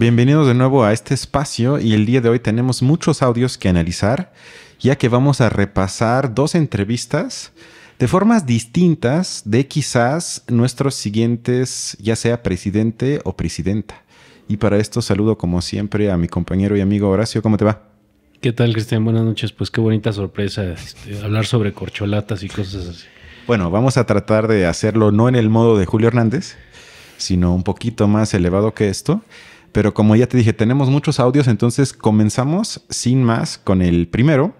Bienvenidos de nuevo a este espacio y el día de hoy tenemos muchos audios que analizar, ya que vamos a repasar dos entrevistas de formas distintas de quizás nuestros siguientes, ya sea presidente o presidenta. Y para esto saludo como siempre a mi compañero y amigo Horacio. ¿Cómo te va? ¿Qué tal, Cristian? Buenas noches. Pues qué bonita sorpresa hablar sobre corcholatas y cosas así. Bueno, vamos a tratar de hacerlo no en el modo de Julio Hernández, sino un poquito más elevado que esto. Pero como ya te dije, tenemos muchos audios, entonces comenzamos sin más con el primero.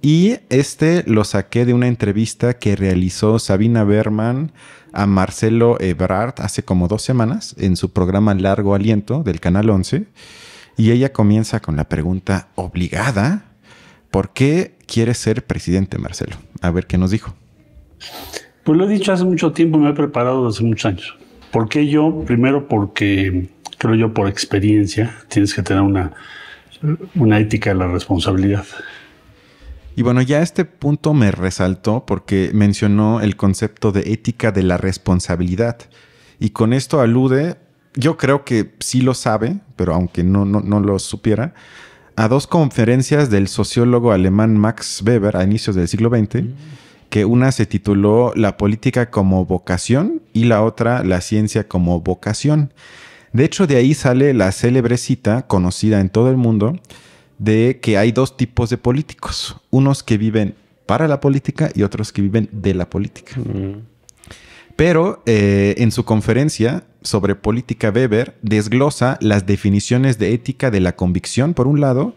Y este lo saqué de una entrevista que realizó Sabina Berman a Marcelo Ebrard hace como 2 semanas en su programa Largo Aliento del Canal 11. Y ella comienza con la pregunta obligada: ¿por qué quieres ser presidente, Marcelo? A ver qué nos dijo. Pues lo he dicho hace mucho tiempo, me he preparado desde muchos años. ¿Por qué yo? Primero porque creo yo por experiencia tienes que tener una ética de la responsabilidad. Y bueno, ya este punto me resaltó porque mencionó el concepto de ética de la responsabilidad. Y con esto alude, yo creo que sí lo sabe, pero aunque no lo supiera, a 2 conferencias del sociólogo alemán Max Weber a inicios del siglo XX, que una se tituló La política como vocación y la otra La ciencia como vocación. De hecho, de ahí sale la célebre cita, conocida en todo el mundo, de que hay 2 tipos de políticos. Unos que viven para la política y otros que viven de la política. Pero en su conferencia sobre política, Weber desglosa las definiciones de ética de la convicción, por un lado,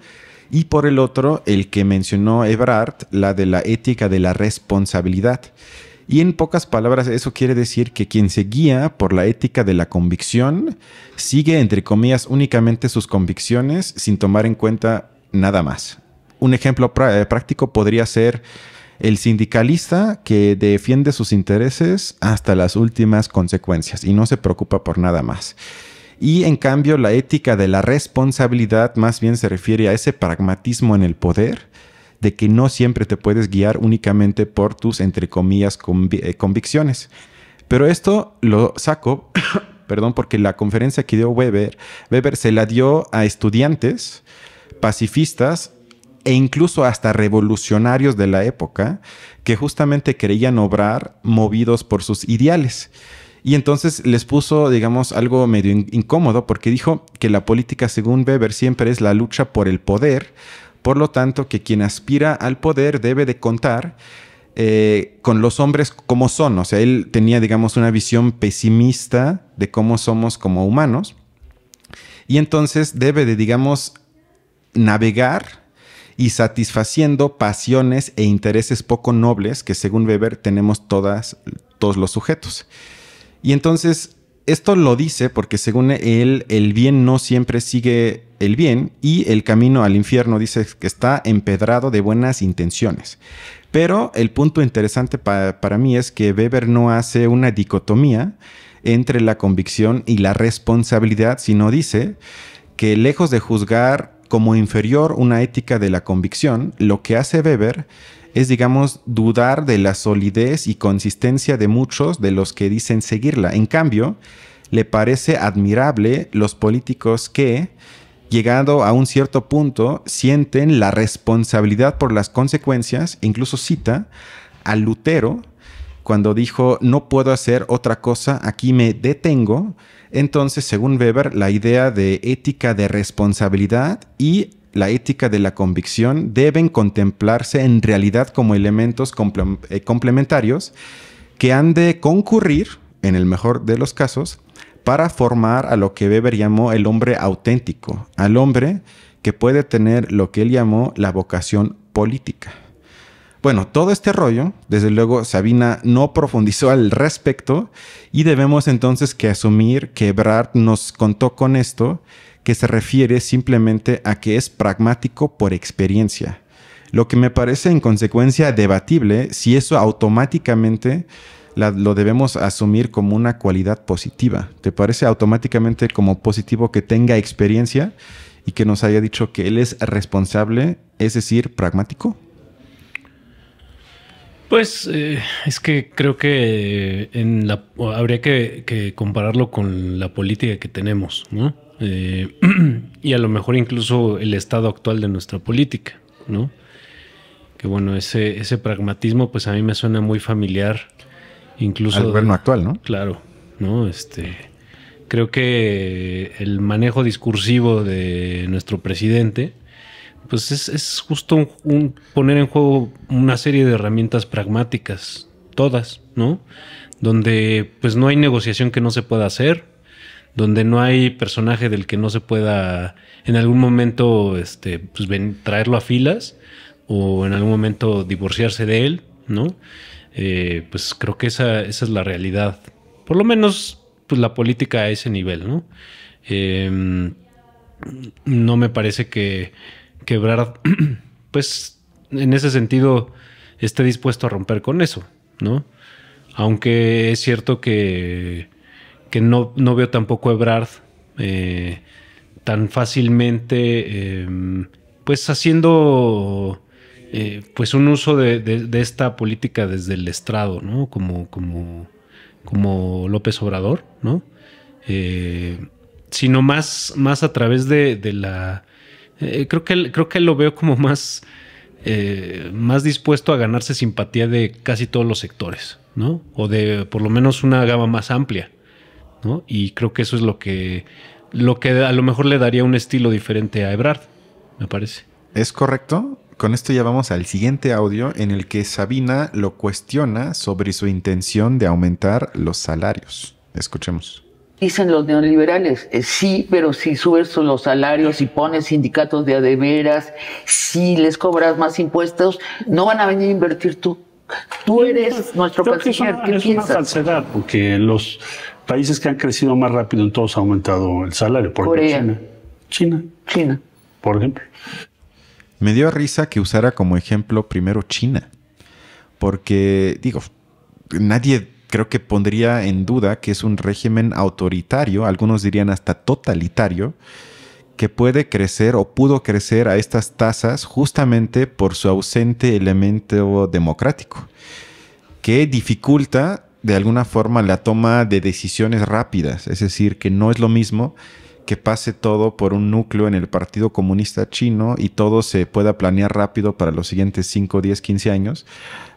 y por el otro, el que mencionó Ebrard, la de la ética de la responsabilidad. Y en pocas palabras, eso quiere decir que quien se guía por la ética de la convicción sigue, entre comillas, únicamente sus convicciones sin tomar en cuenta nada más. Un ejemplo práctico podría ser el sindicalista que defiende sus intereses hasta las últimas consecuencias y no se preocupa por nada más. Y en cambio, la ética de la responsabilidad más bien se refiere a ese pragmatismo en el poder, de que no siempre te puedes guiar únicamente por tus, entre comillas, convicciones. Pero esto lo saco, perdón, porque la conferencia que dio Weber se la dio a estudiantes, pacifistas e incluso hasta revolucionarios de la época que justamente querían obrar movidos por sus ideales. Y entonces les puso, digamos, algo medio incómodo porque dijo que la política, según Weber, siempre es la lucha por el poder. Por lo tanto, que quien aspira al poder debe de contar con los hombres como son. O sea, él tenía, digamos, una visión pesimista de cómo somos como humanos. Y entonces debe de, digamos, navegar y satisfaciendo pasiones e intereses poco nobles que, según Weber, tenemos todos los sujetos. Y entonces esto lo dice porque, según él, el bien no siempre sigue el bien y el camino al infierno, dice, que está empedrado de buenas intenciones. Pero el punto interesante para mí es que Weber no hace una dicotomía entre la convicción y la responsabilidad, sino dice que, lejos de juzgar como inferior una ética de la convicción, lo que hace Weber es, digamos, dudar de la solidez y consistencia de muchos de los que dicen seguirla. En cambio, le parece admirable los políticos que, llegado a un cierto punto, sienten la responsabilidad por las consecuencias. Incluso cita a Lutero cuando dijo: no puedo hacer otra cosa, aquí me detengo. Entonces, según Weber, la idea de ética de responsabilidad y la ética de la convicción deben contemplarse en realidad como elementos complementarios que han de concurrir, en el mejor de los casos, para formar a lo que Weber llamó el hombre auténtico, al hombre que puede tener lo que él llamó la vocación política. Bueno, todo este rollo, desde luego, Sabina no profundizó al respecto y debemos entonces que asumir que Ebrard nos contó con esto, que se refiere simplemente a que es pragmático por experiencia. Lo que me parece en consecuencia debatible si eso automáticamente lo debemos asumir como una cualidad positiva. ¿Te parece automáticamente como positivo que tenga experiencia y que nos haya dicho que él es responsable, es decir, pragmático? Pues es que creo que habría que compararlo con la política que tenemos, ¿no? Y a lo mejor incluso el estado actual de nuestra política, ¿no? Que bueno, ese pragmatismo pues a mí me suena muy familiar, incluso... Al gobierno actual, ¿no? Claro, ¿no? Creo que el manejo discursivo de nuestro presidente pues es justo poner en juego una serie de herramientas pragmáticas, todas, ¿no? Donde pues no hay negociación que no se pueda hacer, donde no hay personaje del que no se pueda en algún momento pues traerlo a filas o en algún momento divorciarse de él, ¿no? Pues creo que esa es la realidad. Por lo menos pues la política a ese nivel, ¿no? No me parece que Ebrard, pues en ese sentido, esté dispuesto a romper con eso, ¿no? Aunque es cierto que no veo tampoco a Ebrard tan fácilmente, pues haciendo pues un uso de esta política desde el estrado, ¿no? Como López Obrador, ¿no? Sino más a través de la... creo que lo veo como más dispuesto a ganarse simpatía de casi todos los sectores, ¿no? O de por lo menos una gama más amplia, ¿no? Y creo que eso es lo que a lo mejor le daría un estilo diferente a Ebrard, me parece. ¿Es correcto? Con esto ya vamos al siguiente audio en el que Sabina lo cuestiona sobre su intención de aumentar los salarios. Escuchemos. Dicen los neoliberales, sí, pero si subes los salarios y pones sindicatos de a de veras, si les cobras más impuestos, no van a venir a invertir tú. Tú eres nuestro canciller. ¿Qué piensas? Es una falsedad, porque los países que han crecido más rápido en todos ha aumentado el salario. Por ejemplo, China, por ejemplo. Me dio risa que usara como ejemplo primero China, porque, digo, nadie creo que pondría en duda que es un régimen autoritario, algunos dirían hasta totalitario, que puede crecer o pudo crecer a estas tasas justamente por su ausente elemento democrático, que dificulta de alguna forma la toma de decisiones rápidas, es decir, que no es lo mismo que pase todo por un núcleo en el Partido Comunista Chino y todo se pueda planear rápido para los siguientes 5, 10, 15 años,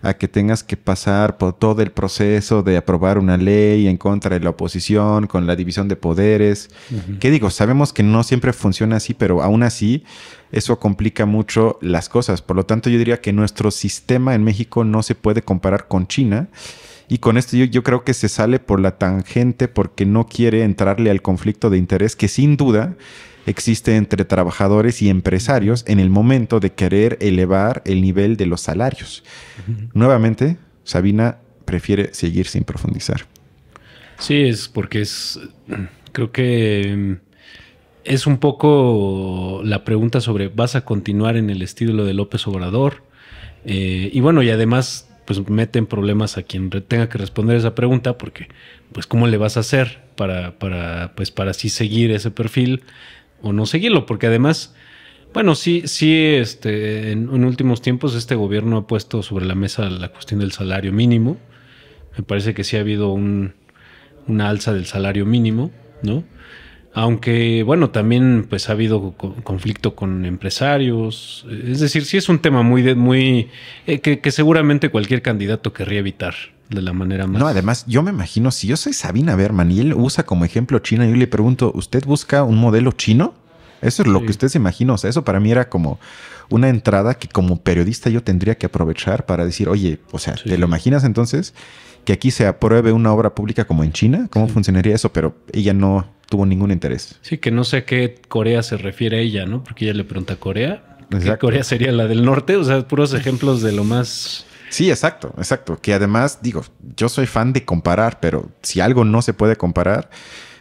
a que tengas que pasar por todo el proceso de aprobar una ley en contra de la oposición, con la división de poderes. ¿Qué digo? Sabemos que no siempre funciona así, pero aún así eso complica mucho las cosas. Por lo tanto, yo diría que nuestro sistema en México no se puede comparar con China. Y con esto yo creo que se sale por la tangente porque no quiere entrarle al conflicto de interés que sin duda existe entre trabajadores y empresarios en el momento de querer elevar el nivel de los salarios. Nuevamente, Sabina prefiere seguir sin profundizar. Sí, es porque creo que es un poco la pregunta sobre ¿vas a continuar en el estilo de López Obrador? Y bueno, y además pues meten problemas a quien tenga que responder esa pregunta, porque pues cómo le vas a hacer para así seguir ese perfil o no seguirlo, porque además, bueno, sí, en últimos tiempos este gobierno ha puesto sobre la mesa la cuestión del salario mínimo. Me parece que sí ha habido una alza del salario mínimo, ¿no? Aunque, bueno, también pues ha habido conflicto con empresarios. Es decir, sí es un tema que seguramente cualquier candidato querría evitar de la manera más... No, además, yo me imagino, si yo soy Sabina Berman y él usa como ejemplo China, yo le pregunto, ¿usted busca un modelo chino? Eso es lo que usted se imagina. O sea, eso para mí era como una entrada que como periodista yo tendría que aprovechar para decir, oye, o sea, ¿te lo imaginas entonces que aquí se apruebe una obra pública como en China? ¿Cómo funcionaría eso? Pero ella no tuvo ningún interés. Sí, que no sé a qué Corea se refiere a ella, ¿no? Porque ella le pregunta a Corea. ¿Qué Corea sería la del norte? O sea, puros ejemplos de lo más... Sí, exacto. Que además, digo, yo soy fan de comparar, pero si algo no se puede comparar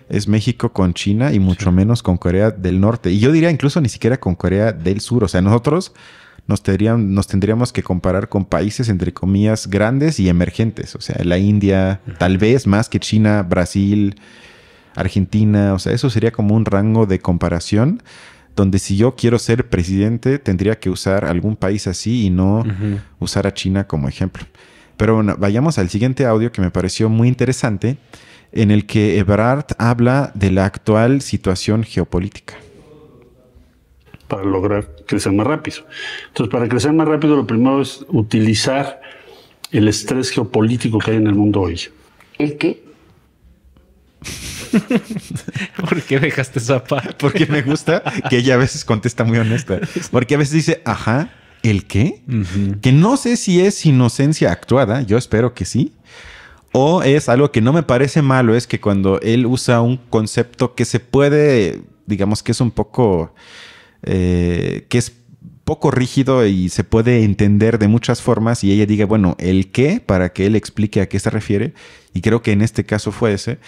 es México con China y mucho menos con Corea del Norte. Y yo diría incluso ni siquiera con Corea del Sur. O sea, nosotros nos tendríamos que comparar con países, entre comillas, grandes y emergentes. O sea, la India, tal vez más que China, Brasil, Argentina. O sea, eso sería como un rango de comparación donde si yo quiero ser presidente tendría que usar algún país así y no usar a China como ejemplo. Pero bueno, vayamos al siguiente audio que me pareció muy interesante, en el que Ebrard habla de la actual situación geopolítica. Para lograr crecer más rápido. Entonces, para crecer más rápido, lo primero es utilizar el estrés geopolítico que hay en el mundo hoy. ¿El qué? ¿Por qué dejaste esa parte? Porque me gusta que ella a veces contesta muy honesta. Porque a veces dice, ajá, ¿el qué? Que no sé si es inocencia actuada, yo espero que sí. O es algo que no me parece malo, es que cuando él usa un concepto que se puede, digamos que es un poco, que es poco rígido y se puede entender de muchas formas, y ella diga, bueno, ¿el qué? Para que él explique a qué se refiere. Y creo que en este caso fue ese.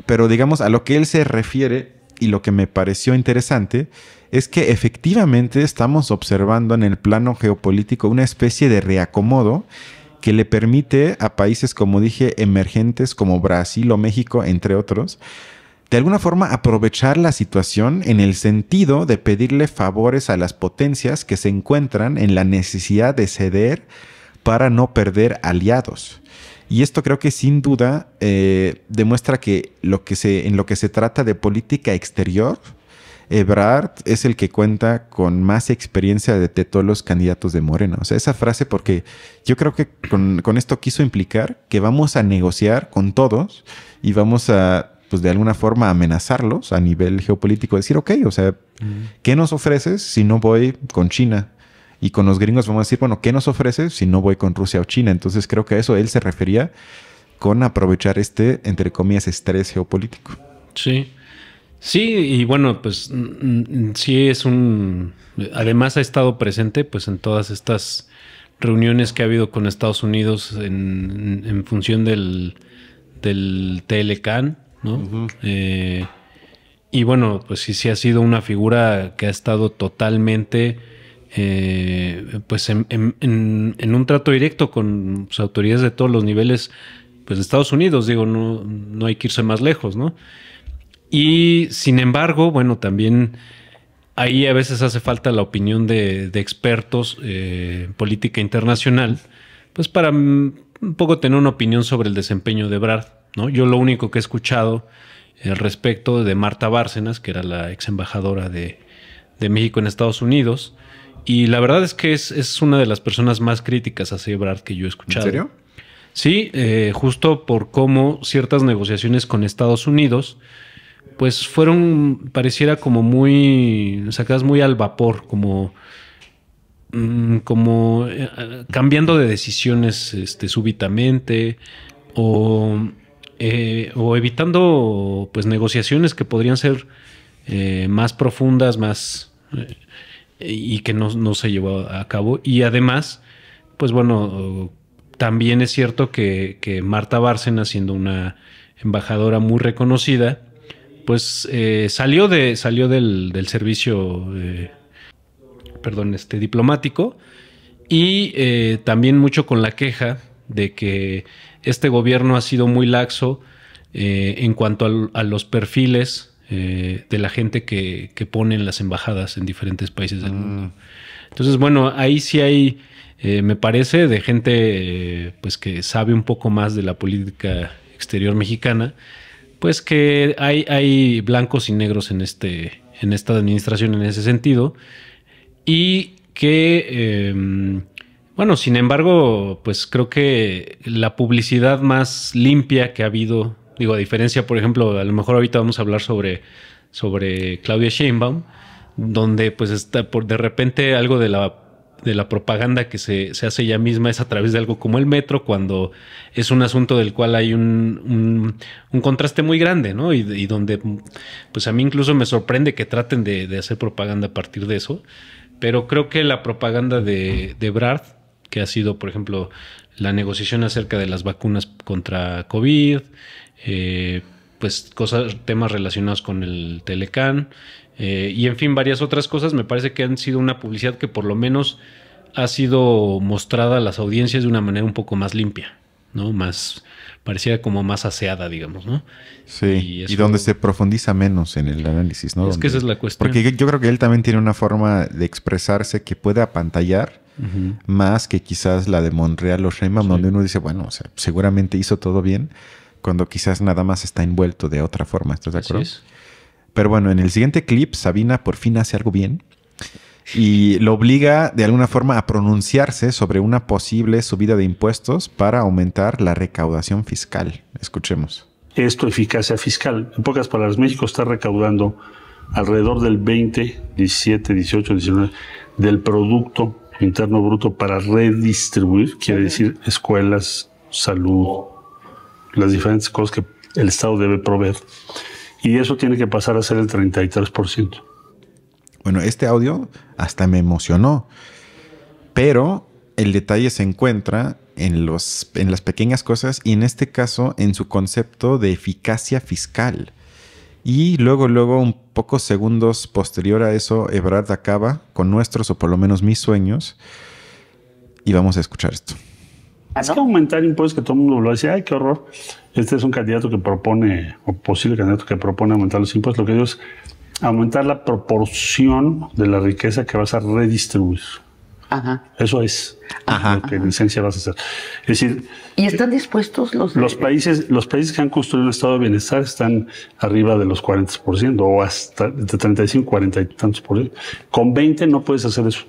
Pero digamos, a lo que él se refiere y lo que me pareció interesante es que efectivamente estamos observando en el plano geopolítico una especie de reacomodo que le permite a países, como dije, emergentes como Brasil o México, entre otros, de alguna forma aprovechar la situación en el sentido de pedirle favores a las potencias que se encuentran en la necesidad de ceder para no perder aliados. Y esto creo que sin duda demuestra que en lo que se trata de política exterior, Ebrard es el que cuenta con más experiencia de todos los candidatos de Morena. O sea, esa frase, porque yo creo que con esto quiso implicar que vamos a negociar con todos y vamos a, pues de alguna forma, amenazarlos a nivel geopolítico. Decir, ok, o sea, ¿qué nos ofreces si no voy con China? Y con los gringos vamos a decir, bueno, ¿qué nos ofreces si no voy con Rusia o China? Entonces creo que a eso él se refería con aprovechar entre comillas, estrés geopolítico. Sí. Sí, y bueno, pues sí es además ha estado presente pues en todas estas reuniones que ha habido con Estados Unidos en función del TLCAN, ¿no? Y bueno, pues sí ha sido una figura que ha estado totalmente pues en un trato directo con pues, autoridades de todos los niveles pues de Estados Unidos. Digo, no hay que irse más lejos, ¿no? Y sin embargo, bueno, también ahí a veces hace falta la opinión de expertos en política internacional, pues para un poco tener una opinión sobre el desempeño de Ebrard, ¿no? Yo lo único que he escuchado al respecto de Marta Bárcenas, que era la ex embajadora de México en Estados Unidos, y la verdad es que es una de las personas más críticas hacia Ebrard que yo he escuchado. ¿En serio? Sí, justo por cómo ciertas negociaciones con Estados Unidos pues fueron, pareciera como muy sacadas muy al vapor, como cambiando de decisiones súbitamente o evitando pues negociaciones que podrían ser más profundas, más y que no se llevó a cabo. Y además, pues bueno, también es cierto que Marta Bárcenas, siendo una embajadora muy reconocida, pues salió del servicio diplomático, y también mucho con la queja de que este gobierno ha sido muy laxo en cuanto a los perfiles de la gente que pone en las embajadas en diferentes países del mundo. Entonces, bueno, ahí sí hay, me parece, de gente pues que sabe un poco más de la política exterior mexicana, pues que hay blancos y negros en esta administración en ese sentido, y que, bueno, sin embargo, pues creo que la publicidad más limpia que ha habido, digo, a diferencia, por ejemplo, a lo mejor ahorita vamos a hablar sobre Claudia Sheinbaum, donde pues de repente algo de la propaganda que se hace ella misma es a través de algo como el metro, cuando es un asunto del cual hay un contraste muy grande, ¿no? Y donde pues a mí incluso me sorprende que traten de hacer propaganda a partir de eso. Pero creo que la propaganda de Ebrard, que ha sido, por ejemplo, la negociación acerca de las vacunas contra COVID, pues temas relacionados con el TLCAN, y en fin, varias otras cosas, me parece que han sido una publicidad que por lo menos ha sido mostrada a las audiencias de una manera un poco más limpia, ¿no? Parecía como más aseada, digamos, ¿no? Sí, y donde se profundiza menos en el análisis, ¿no? Que esa es la cuestión. Porque yo creo que él también tiene una forma de expresarse que puede apantallar más que quizás la de Monreal o Sheinbaum, donde uno dice, bueno, o sea, seguramente hizo todo bien. cuando quizás nada más está envuelto de otra forma. ¿Estás de acuerdo? Así es. Pero bueno, en el siguiente clip, Sabina por fin hace algo bien y lo obliga de alguna forma a pronunciarse sobre una posible subida de impuestos para aumentar la recaudación fiscal. Escuchemos. Esto, eficacia fiscal. En pocas palabras, México está recaudando alrededor del 20, 17, 18, 19 del Producto Interno Bruto para redistribuir, quiere decir escuelas, salud, las diferentes cosas que el Estado debe proveer. Y eso tiene que pasar a ser el 33%. Bueno, este audio hasta me emocionó, pero el detalle se encuentra en las pequeñas cosas y en este caso en su concepto de eficacia fiscal. Y luego, un pocos segundos posterior a eso, Ebrard acaba con nuestros, o por lo menos mis sueños, y vamos a escuchar esto. Es que aumentar impuestos, que todo el mundo lo dice, ay, qué horror. Este es un candidato que propone, o posible candidato que propone aumentar los impuestos. Lo que digo es aumentar la proporción de la riqueza que vas a redistribuir. Ajá. Eso es lo que en esencia vas a hacer. Es decir, ¿y están dispuestos los países que han construido un estado de bienestar están arriba de los 40% o hasta de 35, 40 y tantos por ciento. Con 20 no puedes hacer eso.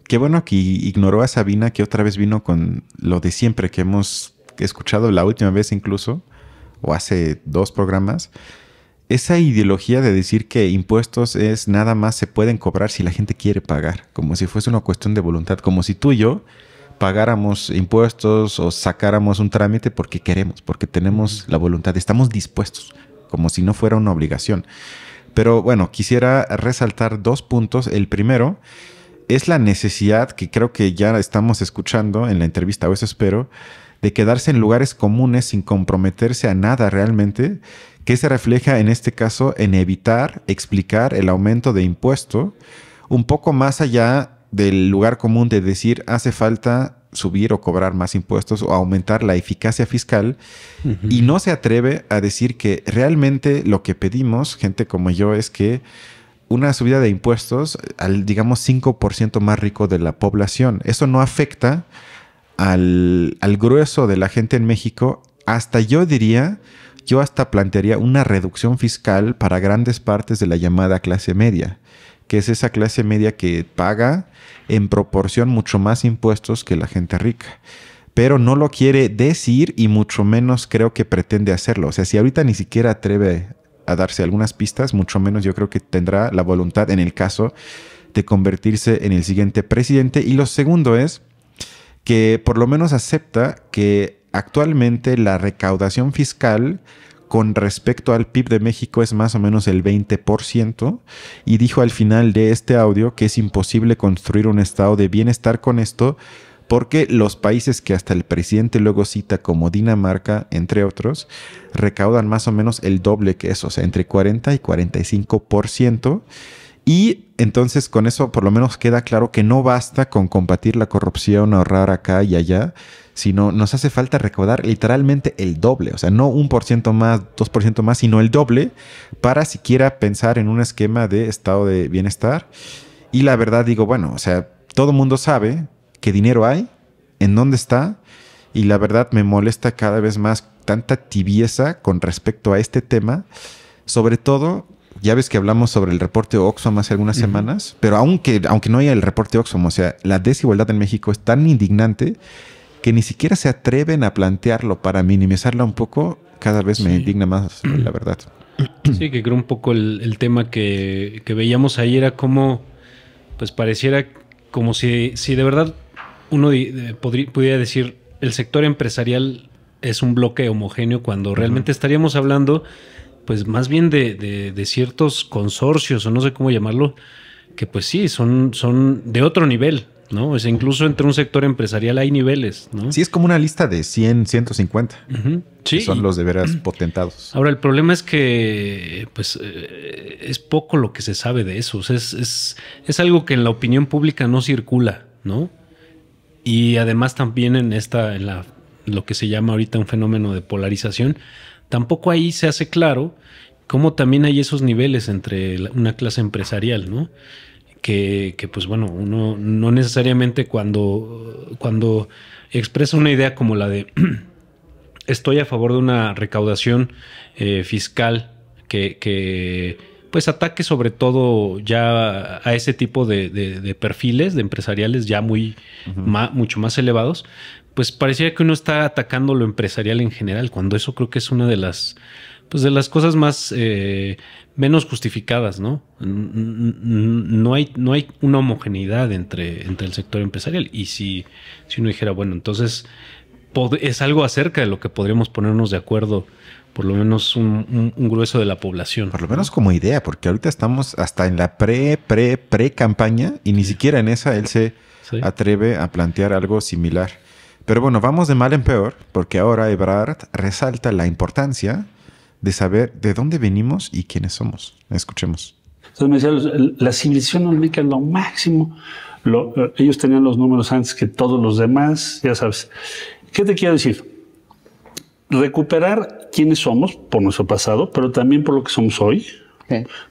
Qué bueno que ignoró a Sabina, que otra vez vino con lo de siempre que hemos escuchado la última vez incluso, o hace 2 programas. Esa ideología de decir que impuestos es nada más se pueden cobrar si la gente quiere pagar, como si fuese una cuestión de voluntad, como si tú y yo pagáramos impuestos o sacáramos un trámite porque queremos, porque tenemos la voluntad, estamos dispuestos, como si no fuera una obligación. Pero bueno, quisiera resaltar 2 puntos. El primero es la necesidad que creo que ya estamos escuchando en la entrevista, o eso espero, de quedarse en lugares comunes sin comprometerse a nada realmente, que se refleja en este caso en evitar explicar el aumento de impuesto un poco más allá del lugar común de decir hace falta subir o cobrar más impuestos o aumentar la eficacia fiscal. Y no se atreve a decir que realmente lo que pedimos, gente como yo, es que una subida de impuestos al, digamos, 5% más rico de la población. Eso no afecta al grueso de la gente en México. Hasta yo hasta plantearía una reducción fiscal para grandes partes de la llamada clase media, que es esa clase media que paga en proporción mucho más impuestos que la gente rica. Pero no lo quiere decir y mucho menos creo que pretende hacerlo. O sea, si ahorita ni siquiera atreve a darse algunas pistas, mucho menos yo creo que tendrá la voluntad en el caso de convertirse en el siguiente presidente. Y lo segundo es que por lo menos acepta que actualmente la recaudación fiscal con respecto al PIB de México es más o menos el 20%, y dijo al final de este audio que es imposible construir un estado de bienestar con esto porque los países que hasta el presidente luego cita como Dinamarca, entre otros, recaudan más o menos el doble que eso, o sea, entre 40 y 45%. Y entonces con eso por lo menos queda claro que no basta con combatir la corrupción, ahorrar acá y allá, sino nos hace falta recaudar literalmente el doble, o sea, no 1% más, 2% más, sino el doble para siquiera pensar en un esquema de estado de bienestar. Y la verdad digo, bueno, o sea, todo el mundo sabe qué dinero hay, en dónde está, y la verdad me molesta cada vez más tanta tibieza con respecto a este tema, sobre todo. Ya ves que hablamos sobre el reporte Oxfam hace algunas semanas, pero aunque no haya el reporte Oxfam, o sea, la desigualdad en México es tan indignante que ni siquiera se atreven a plantearlo para minimizarla un poco. Cada vez me indigna más, la verdad. Sí, que creo un poco el tema que veíamos ahí era como, pues pareciera como si de verdad uno pudiera decir el sector empresarial es un bloque homogéneo cuando realmente estaríamos hablando pues más bien de ciertos consorcios o no sé cómo llamarlo, que pues sí, son de otro nivel, ¿no? O sea, incluso entre un sector empresarial hay niveles, ¿no? Sí, es como una lista de 100, 150. Sí. Que son los de veras potentados. Ahora, el problema es que pues es poco lo que se sabe de eso. O sea, es algo que en la opinión pública no circula, ¿no? Y además también en lo que se llama ahorita un fenómeno de polarización, tampoco ahí se hace claro cómo también hay esos niveles entre una clase empresarial, ¿no? Que pues bueno, uno no necesariamente cuando expresa una idea como la de estoy a favor de una recaudación fiscal que pues ataque sobre todo ya a ese tipo de perfiles de empresariales ya mucho más elevados. Pues parecía que uno está atacando lo empresarial en general, cuando eso creo que es una de las cosas más menos justificadas, ¿no? No hay una homogeneidad entre el sector empresarial. Y si uno dijera, bueno, entonces es algo acerca de lo que podríamos ponernos de acuerdo, por lo menos un grueso de la población. Por lo menos como idea, porque ahorita estamos hasta en la pre-campaña y ni siquiera en esa él se atreve a plantear algo similar. Pero bueno, vamos de mal en peor, porque ahora Ebrard resalta la importancia de saber de dónde venimos y quiénes somos. Escuchemos. Entonces me decía, la civilización olmeca es lo máximo. Ellos tenían los números antes que todos los demás, ya sabes. ¿Qué te quiero decir? Recuperar quiénes somos por nuestro pasado, pero también por lo que somos hoy,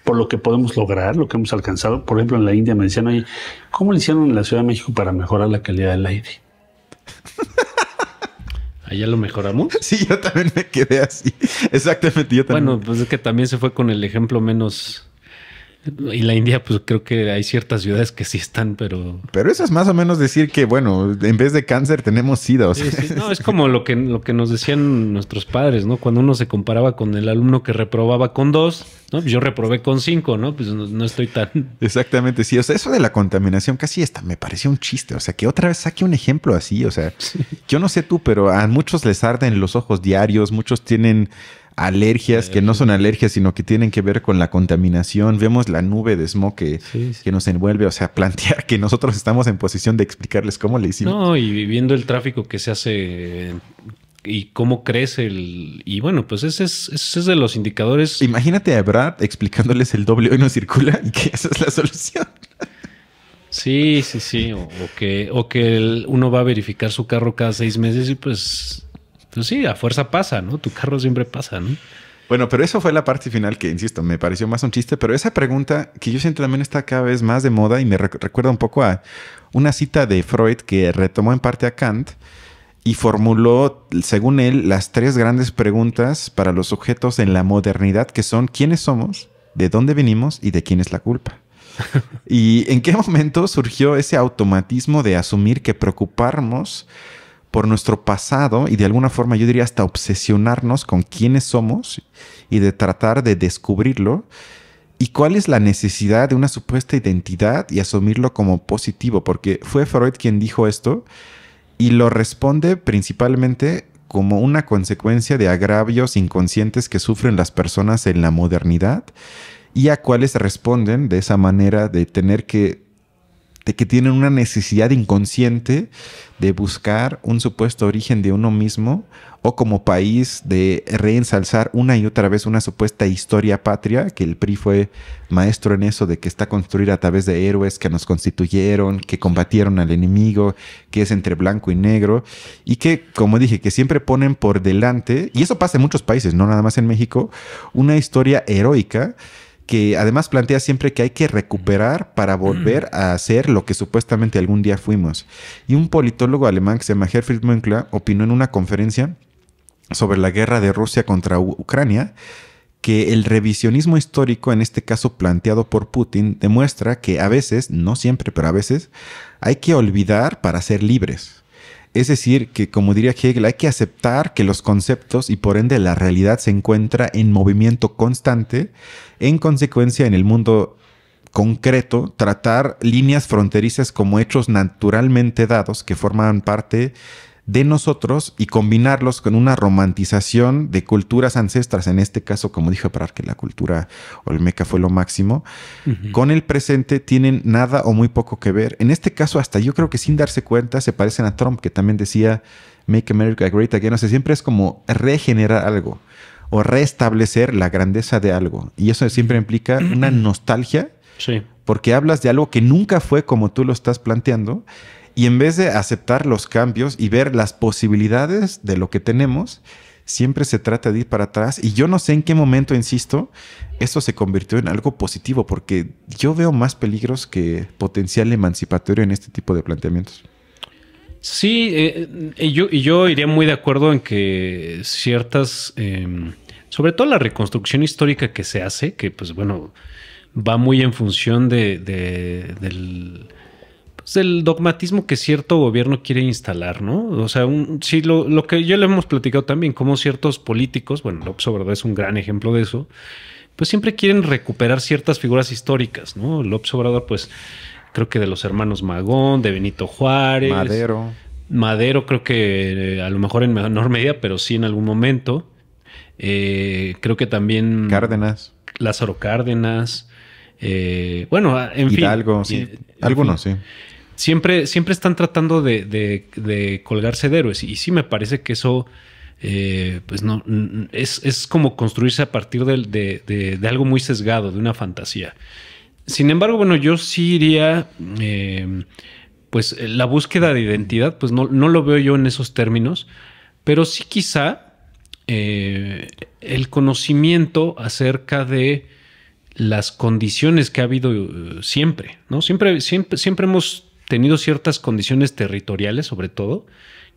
por lo que podemos lograr, lo que hemos alcanzado. Por ejemplo, en la India me decían, oye, ¿cómo le hicieron en la Ciudad de México para mejorar la calidad del aire? ¿Allá lo mejoramos? Sí, yo también me quedé así. Exactamente, yo también. Bueno, pues es que también se fue con el ejemplo menos... Y la India, pues creo que hay ciertas ciudades que sí están, pero... Pero eso es más o menos decir que, bueno, en vez de cáncer tenemos SIDA. O sea. Sí. No, es como lo que nos decían nuestros padres, ¿no? Cuando uno se comparaba con el alumno que reprobaba con 2, ¿no? Pues yo reprobé con 5, ¿no? Pues no estoy tan... Exactamente, sí. O sea, eso de la contaminación casi me pareció un chiste. O sea, que otra vez saque un ejemplo así. O sea, yo no sé tú, pero a muchos les arden los ojos diarios. Muchos tienen alergias que no son alergias, sino que tienen que ver con la contaminación. Vemos la nube de smog que nos envuelve. O sea, plantear que nosotros estamos en posición de explicarles cómo le hicimos. No, y viendo el tráfico que se hace y cómo crece y bueno, pues ese es de los indicadores. Imagínate a Brad explicándoles el doble hoy no circula y que esa es la solución. Sí. O que uno va a verificar su carro cada 6 meses y pues sí, a fuerza pasa, ¿no? Tu carro siempre pasa, ¿no? Bueno, pero eso fue la parte final que, insisto, me pareció más un chiste. Pero esa pregunta que yo siento también está cada vez más de moda y me recuerda un poco a una cita de Freud que retomó en parte a Kant y formuló, según él, las 3 grandes preguntas para los sujetos en la modernidad, que son ¿quiénes somos? ¿De dónde venimos? ¿Y de quién es la culpa? ¿Y en qué momento surgió ese automatismo de asumir que preocuparnos por nuestro pasado y de alguna forma yo diría hasta obsesionarnos con quiénes somos y de tratar de descubrirlo? ¿Y cuál es la necesidad de una supuesta identidad y asumirlo como positivo? Porque fue Freud quien dijo esto y lo responde principalmente como una consecuencia de agravios inconscientes que sufren las personas en la modernidad y a cuáles responden de esa manera de tener que tienen una necesidad inconsciente de buscar un supuesto origen de uno mismo o como país de reensalzar una y otra vez una supuesta historia patria, que el PRI fue maestro en eso, de que está construida a través de héroes que nos constituyeron, que combatieron al enemigo, que es entre blanco y negro y que, como dije, que siempre ponen por delante, y eso pasa en muchos países, no nada más en México, una historia heroica que además plantea siempre que hay que recuperar para volver a ser lo que supuestamente algún día fuimos. Y un politólogo alemán que se llama Herfried Münkler opinó en una conferencia sobre la guerra de Rusia contra Ucrania que el revisionismo histórico, en este caso planteado por Putin, demuestra que a veces, no siempre, pero a veces, hay que olvidar para ser libres. Es decir, que como diría Hegel, hay que aceptar que los conceptos y por ende la realidad se encuentra en movimiento constante. En consecuencia, en el mundo concreto, tratar líneas fronterizas como hechos naturalmente dados que forman parte de nosotros y combinarlos con una romantización de culturas ancestras, en este caso, como dijo Prar, que la cultura olmeca fue lo máximo, con el presente tienen nada o muy poco que ver. En este caso, hasta yo creo que sin darse cuenta, se parecen a Trump, que también decía Make America Great Again. O sea, siempre es como regenerar algo o restablecer la grandeza de algo. Y eso siempre implica una nostalgia, porque hablas de algo que nunca fue como tú lo estás planteando. Y en vez de aceptar los cambios y ver las posibilidades de lo que tenemos, siempre se trata de ir para atrás. Y yo no sé en qué momento, insisto, eso se convirtió en algo positivo, porque yo veo más peligros que potencial emancipatorio en este tipo de planteamientos. Sí, yo iría muy de acuerdo en que ciertas, sobre todo la reconstrucción histórica que se hace, que pues bueno, va muy en función del dogmatismo que cierto gobierno quiere instalar, ¿no? O sea, sí, lo que ya lo hemos platicado también, como ciertos políticos, bueno, López Obrador es un gran ejemplo de eso, pues siempre quieren recuperar ciertas figuras históricas, ¿no? López Obrador, pues creo que de los hermanos Magón, de Benito Juárez. Madero creo que a lo mejor en menor medida, pero sí en algún momento. Creo que también... Cárdenas. Lázaro Cárdenas. Bueno, en fin. Hidalgo, sí. Algunos, sí. Siempre están tratando de colgarse de héroes. Y sí me parece que eso... pues no, es como construirse a partir de algo muy sesgado, de una fantasía. Sin embargo, bueno, yo sí iría, pues la búsqueda de identidad, pues no lo veo yo en esos términos, pero sí quizá el conocimiento acerca de las condiciones que ha habido siempre, ¿no? Siempre hemos tenido ciertas condiciones territoriales, sobre todo,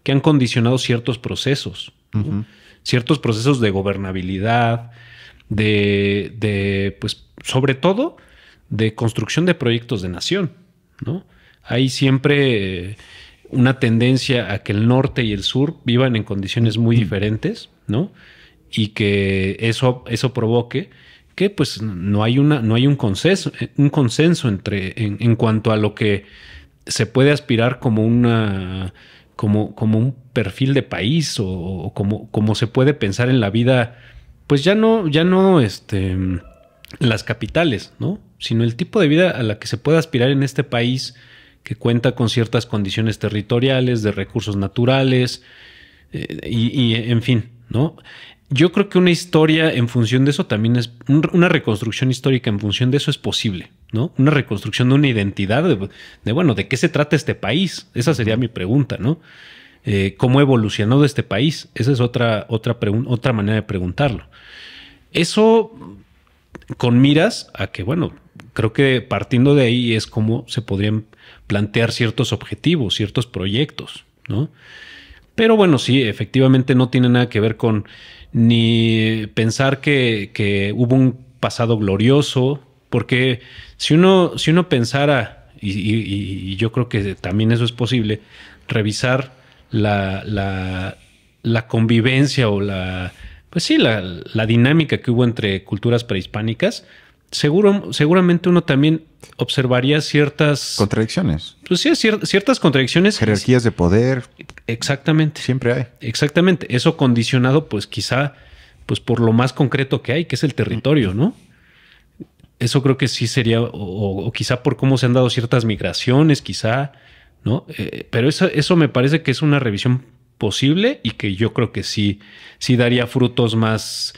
que han condicionado ciertos procesos, ¿no? Ciertos procesos de gobernabilidad, pues, sobre todo, de construcción de proyectos de nación, ¿no? Hay siempre una tendencia a que el norte y el sur vivan en condiciones muy diferentes, ¿no? Y que eso provoque que pues no hay un consenso en cuanto a lo que se puede aspirar como como un perfil de país o como se puede pensar en la vida, pues ya no las capitales, ¿no? Sino el tipo de vida a la que se puede aspirar en este país que cuenta con ciertas condiciones territoriales, de recursos naturales y en fin, ¿no? Yo creo que una historia en función de eso también es una reconstrucción histórica en función de eso es posible, ¿no? Una reconstrucción de una identidad bueno, ¿de qué se trata este país? Esa sería mi pregunta, ¿no? ¿Cómo ha evolucionado este país? Esa es otra manera de preguntarlo. Eso con miras a que, bueno, creo que partiendo de ahí es como se podrían plantear ciertos objetivos, ciertos proyectos, ¿no? Pero bueno, sí, efectivamente no tiene nada que ver con ni pensar que hubo un pasado glorioso, porque si uno pensara, y yo creo que también eso es posible, revisar la convivencia o la dinámica que hubo entre culturas prehispánicas, seguramente uno también observaría ciertas... contradicciones. Pues sí, ciertas contradicciones. Jerarquías de poder. Exactamente. Siempre hay. Exactamente. Eso condicionado, pues quizá, pues por lo más concreto que hay, que es el territorio, ¿no? Eso creo que sí sería, o quizá por cómo se han dado ciertas migraciones, quizá, ¿no? Pero eso me parece que es una revisión posible y que yo creo que sí daría frutos más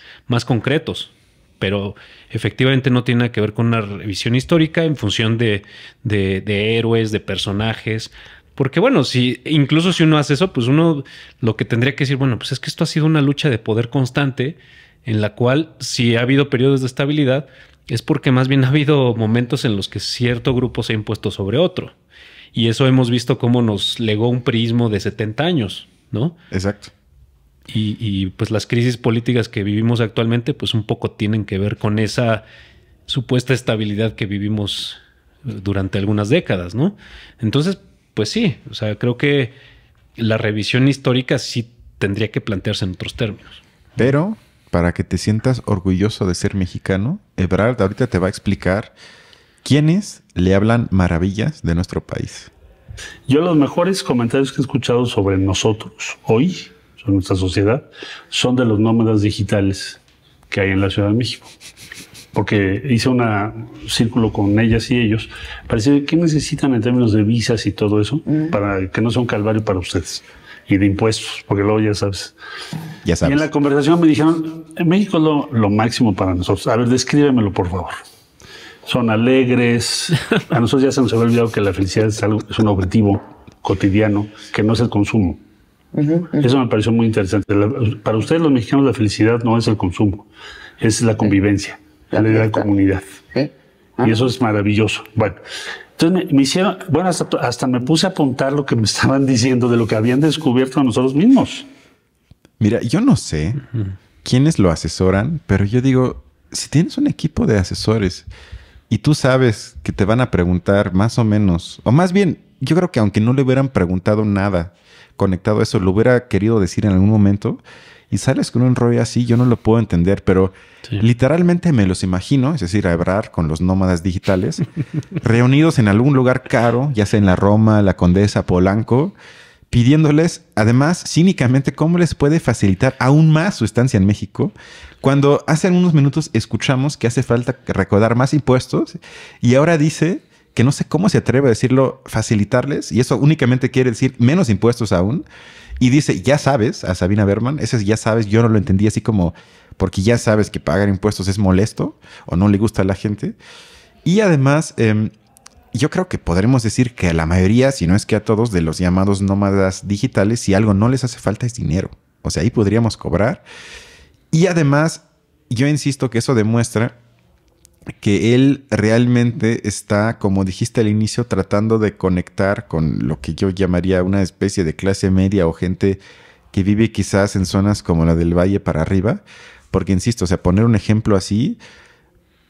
concretos. Pero efectivamente no tiene nada que ver con una revisión histórica en función de héroes, de personajes. Porque bueno, incluso si uno hace eso, pues uno lo que tendría que decir, bueno, pues es que esto ha sido una lucha de poder constante en la cual si ha habido periodos de estabilidad es porque más bien ha habido momentos en los que cierto grupo se ha impuesto sobre otro. Y eso hemos visto cómo nos legó un priismo de 70 años, ¿no? Exacto. Y pues las crisis políticas que vivimos actualmente pues un poco tienen que ver con esa supuesta estabilidad que vivimos durante algunas décadas, ¿no? Entonces, pues sí, o sea, creo que la revisión histórica sí tendría que plantearse en otros términos. Pero para que te sientas orgulloso de ser mexicano, Ebrard ahorita te va a explicar quiénes le hablan maravillas de nuestro país. Yo los mejores comentarios que he escuchado sobre nosotros hoy, sobre nuestra sociedad, son de los nómadas digitales que hay en la Ciudad de México. Porque hice un círculo con ellas y ellos. Parece que necesitan en términos de visas y todo eso para que no sea un calvario para ustedes. Y de impuestos, porque luego ya sabes. Ya sabes. Y en la conversación me dijeron, en México es lo máximo para nosotros. A ver, descríbemelo, por favor. Son alegres. A nosotros ya se nos había olvidado que la felicidad es un objetivo cotidiano, que no es el consumo. Eso me pareció muy interesante. Para ustedes los mexicanos la felicidad no es el consumo, es la convivencia, la comunidad. Y eso es maravilloso. Bueno, Entonces me hicieron, bueno, hasta me puse a apuntar lo que me estaban diciendo de lo que habían descubierto nosotros mismos. Mira, yo no sé quiénes lo asesoran, pero yo digo, si tienes un equipo de asesores y tú sabes que te van a preguntar más o menos, o más bien, yo creo que aunque no le hubieran preguntado nada conectado a eso, lo hubiera querido decir en algún momento, y sales con un rollo así, yo no lo puedo entender, pero literalmente me los imagino, es decir, a Ebrard con los nómadas digitales, reunidos en algún lugar caro, ya sea en la Roma, la Condesa, Polanco, pidiéndoles, además, cínicamente, cómo les puede facilitar aún más su estancia en México, cuando hace unos minutos escuchamos que hace falta recaudar más impuestos, y ahora dice que no sé cómo se atreve a decirlo, facilitarles, y eso únicamente quiere decir menos impuestos aún. Y dice, ya sabes, a Sabina Berman, ese ya sabes, yo no lo entendí así como, porque ya sabes que pagar impuestos es molesto o no le gusta a la gente. Y además, yo creo que podremos decir que a la mayoría, si no es que a todos, de los llamados nómadas digitales, si algo no les hace falta es dinero. O sea, ahí podríamos cobrar. Y además, yo insisto que eso demuestra que él realmente está, como dijiste al inicio, tratando de conectar con lo que yo llamaría una especie de clase media o gente que vive quizás en zonas como la del Valle para arriba. Porque, insisto, o sea, poner un ejemplo así,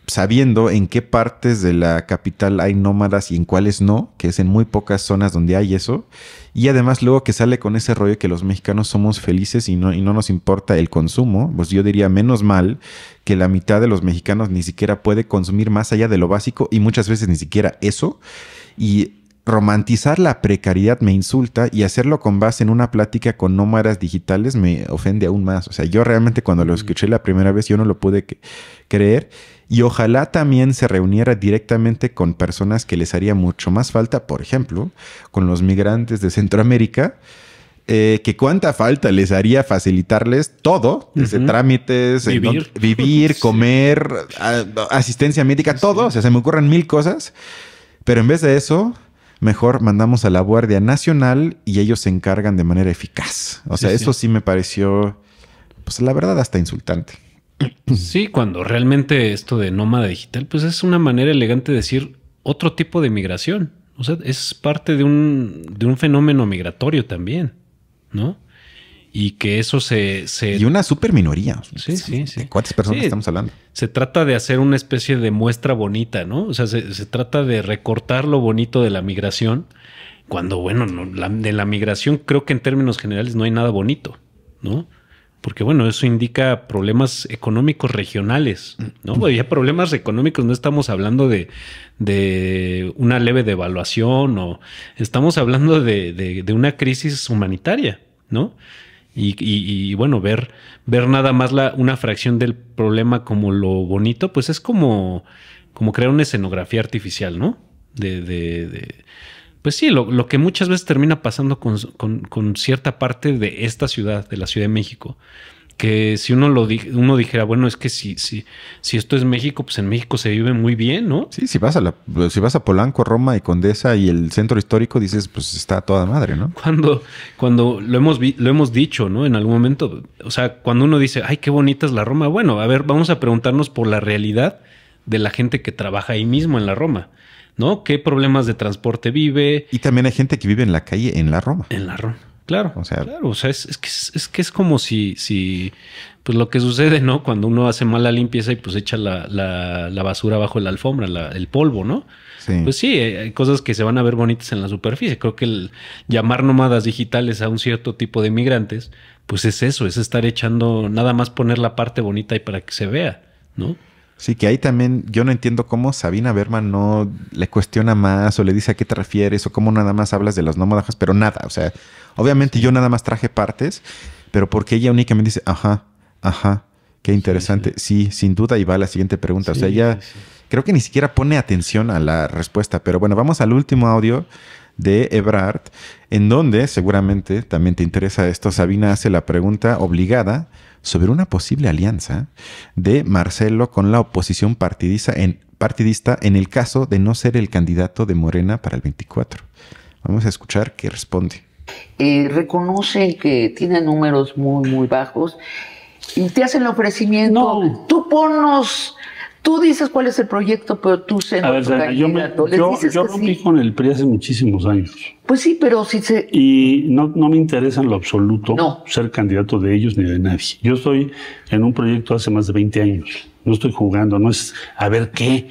sabiendo en qué partes de la capital hay nómadas y en cuáles no, que es en muy pocas zonas donde hay eso. Y además luego que sale con ese rollo que los mexicanos somos felices y no nos importa el consumo, pues yo diría menos mal que la mitad de los mexicanos ni siquiera puede consumir más allá de lo básico y muchas veces ni siquiera eso. Y romantizar la precariedad me insulta y hacerlo con base en una plática con nómadas digitales me ofende aún más. O sea, yo realmente cuando lo escuché la primera vez yo no lo pude creer. Y ojalá también se reuniera directamente con personas que les haría mucho más falta, por ejemplo, con los migrantes de Centroamérica, que cuánta falta les haría facilitarles todo, desde trámites, vivir, comer, asistencia médica, todo. O sea, se me ocurren 1000 cosas, pero en vez de eso, mejor mandamos a la Guardia Nacional y ellos se encargan de manera eficaz. O sea, eso sí me pareció, pues la verdad, hasta insultante. Sí, cuando realmente esto de nómada digital, pues es una manera elegante de decir otro tipo de migración. O sea, es parte de un fenómeno migratorio también, ¿no? Y que eso Y una super minoría. Sí. ¿De cuántas personas estamos hablando? Se trata de hacer una especie de muestra bonita, ¿no? O sea, se trata de recortar lo bonito de la migración, cuando, bueno, de la migración creo que en términos generales no hay nada bonito, ¿no? Porque, bueno, eso indica problemas económicos regionales, ¿no? Ya problemas económicos, no estamos hablando de una leve devaluación o estamos hablando de una crisis humanitaria, ¿no? Y bueno, ver nada más una fracción del problema como lo bonito, pues es como crear una escenografía artificial, ¿no? Pues sí, lo que muchas veces termina pasando con cierta parte de esta ciudad, de la Ciudad de México, que si uno dijera, bueno, es que si esto es México, pues en México se vive muy bien, ¿no? Sí, si vas a Polanco, Roma y Condesa y el centro histórico, dices, pues está a toda madre, ¿no? Cuando lo hemos dicho, ¿no? En algún momento, o sea, cuando uno dice, ay, qué bonita es la Roma, bueno, a ver, vamos a preguntarnos por la realidad de la gente que trabaja ahí mismo en la Roma, ¿no? ¿Qué problemas de transporte vive? Y también hay gente que vive en la calle en la Roma. En la Roma, claro. O sea, es que es como si pues lo que sucede, ¿no? Cuando uno hace mala limpieza y pues echa la basura bajo la alfombra, el polvo, ¿no? Sí. Pues sí, hay cosas que se van a ver bonitas en la superficie. Creo que el llamar nómadas digitales a un cierto tipo de migrantes, pues es eso, es estar echando, nada más poner la parte bonita ahí para que se vea, ¿no? Sí, que ahí también yo no entiendo cómo Sabina Berman no le cuestiona más o le dice a qué te refieres o cómo nada más hablas de los nómadas, pero nada. O sea, obviamente yo nada más traje partes, pero porque ella únicamente dice, ajá, qué interesante. Sí, sin duda, y va a la siguiente pregunta. O sea, ella creo que ni siquiera pone atención a la respuesta. Pero bueno, vamos al último audio de Ebrard, en donde seguramente también te interesa esto. Sabina hace la pregunta obligada sobre una posible alianza de Marcelo con la oposición partidista en el caso de no ser el candidato de Morena para el 24. Vamos a escuchar qué responde. Reconocen que tienen números muy, muy bajos y te hacen el ofrecimiento. No. Tú ponnos Tú dices cuál es el proyecto, pero tú A ver, yo rompí con el PRI hace muchísimos años. Pues sí, pero si se... Y no me interesa en lo absoluto ser candidato de ellos ni de nadie. Yo estoy en un proyecto hace más de 20 años. No estoy jugando, no es a ver qué.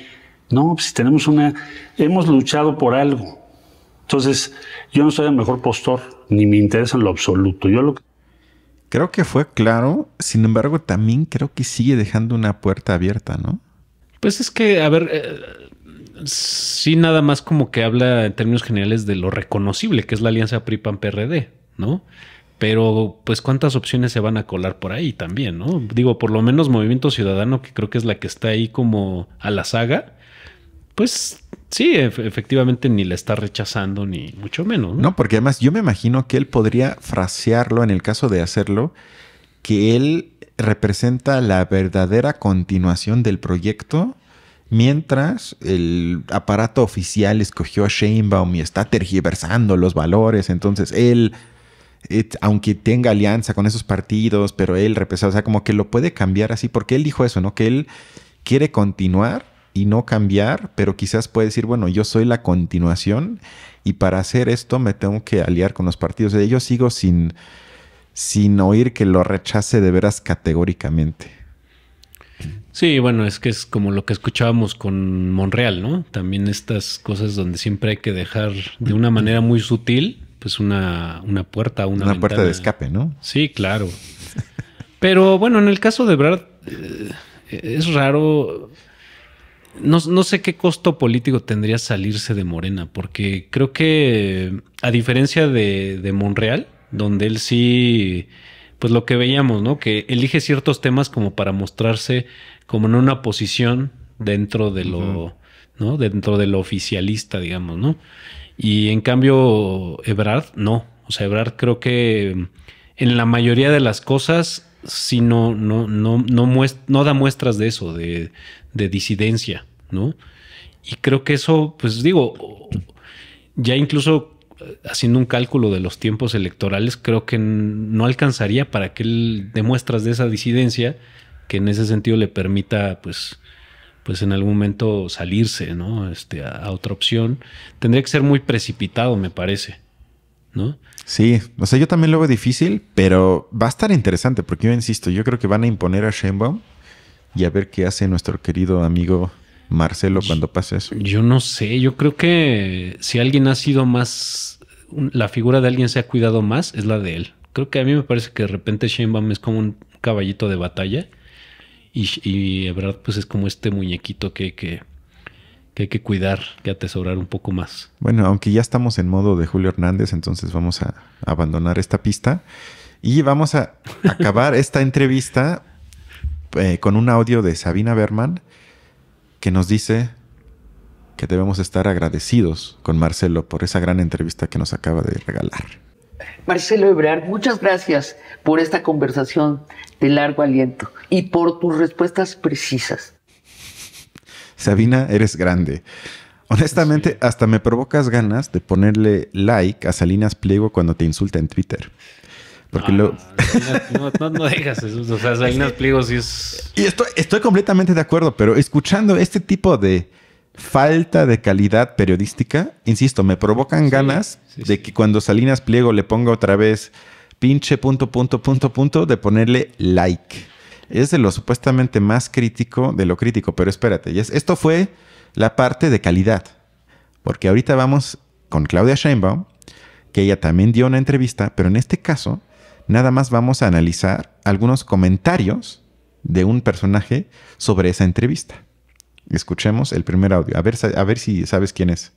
No, pues tenemos hemos luchado por algo. Entonces, yo no soy el mejor postor, ni me interesa en lo absoluto. Creo que fue claro, sin embargo, también creo que sigue dejando una puerta abierta, ¿no? Pues es que, a ver, sí nada más como que habla en términos generales de lo reconocible que es la alianza PRI-PAN-PRD, ¿no? Pero, pues, ¿cuántas opciones se van a colar por ahí también, no? Digo, por lo menos Movimiento Ciudadano, que creo que es la que está ahí como a la saga, pues sí, efectivamente ni la está rechazando, ni mucho menos, ¿no? No, porque además yo me imagino que él podría frasearlo en el caso de hacerlo, que él representa la verdadera continuación del proyecto, mientras el aparato oficial escogió a Sheinbaum y está tergiversando los valores. Entonces él, aunque tenga alianza con esos partidos, pero él representa, o sea, como que lo puede cambiar así, porque él dijo eso, ¿no? Que él quiere continuar y no cambiar, pero quizás puede decir, bueno, yo soy la continuación y para hacer esto me tengo que aliar con los partidos. Yo sigo sin oír que lo rechace de veras categóricamente. Sí, bueno, es que es como lo que escuchábamos con Monreal, ¿no? También estas cosas donde siempre hay que dejar de una manera muy sutil, pues una puerta, una puerta de escape, ¿no? Sí, claro. Pero bueno, en el caso de Ebrard, es raro. No sé qué costo político tendría salirse de Morena, porque creo que a diferencia de Monreal, donde él sí, pues lo que veíamos, ¿no? Que elige ciertos temas como para mostrarse como en una posición dentro de lo, ¿no? Dentro de lo oficialista, digamos, ¿no? Y en cambio, Ebrard, no. O sea, Ebrard creo que en la mayoría de las cosas sí no da muestras de eso, de disidencia, ¿no? Y creo que eso, pues digo, ya incluso haciendo un cálculo de los tiempos electorales, creo que no alcanzaría para que él dé muestras de esa disidencia que en ese sentido le permita, pues en algún momento salirse, ¿no? A otra opción. Tendría que ser muy precipitado, me parece, ¿no? Sí, o sea, yo también lo veo difícil, pero va a estar interesante porque yo insisto, yo creo que van a imponer a Sheinbaum y a ver qué hace nuestro querido amigo Marcelo cuando pase eso. Yo no sé, yo creo que si alguien ha sido más, la figura de alguien se ha cuidado más, es la de él. Creo que a mí me parece que de repente Sheinbaum es como un caballito de batalla y Ebrard pues es como este muñequito que hay que cuidar, que atesorar un poco más. Bueno, aunque ya estamos en modo de Julio Hernández, entonces vamos a abandonar esta pista y vamos a acabar esta entrevista con un audio de Sabina Berman que nos dice que debemos estar agradecidos con Marcelo por esa gran entrevista que nos acaba de regalar. Marcelo Ebrard, muchas gracias por esta conversación de largo aliento y por tus respuestas precisas. Sabina, eres grande. Honestamente, hasta me provocas ganas de ponerle like a Salinas Pliego cuando te insulta en Twitter. Porque no digas eso. O sea, Salinas Pliego sí es... Y estoy completamente de acuerdo, pero escuchando este tipo de falta de calidad periodística, insisto, me provocan ganas de que cuando Salinas Pliego le ponga otra vez pinche ... de ponerle like. Es de lo supuestamente más crítico de lo crítico, pero espérate, esto fue la parte de calidad. Porque ahorita vamos con Claudia Sheinbaum, que ella también dio una entrevista, pero en este caso nada más vamos a analizar algunos comentarios de un personaje sobre esa entrevista. Escuchemos el primer audio, a ver si sabes quién es.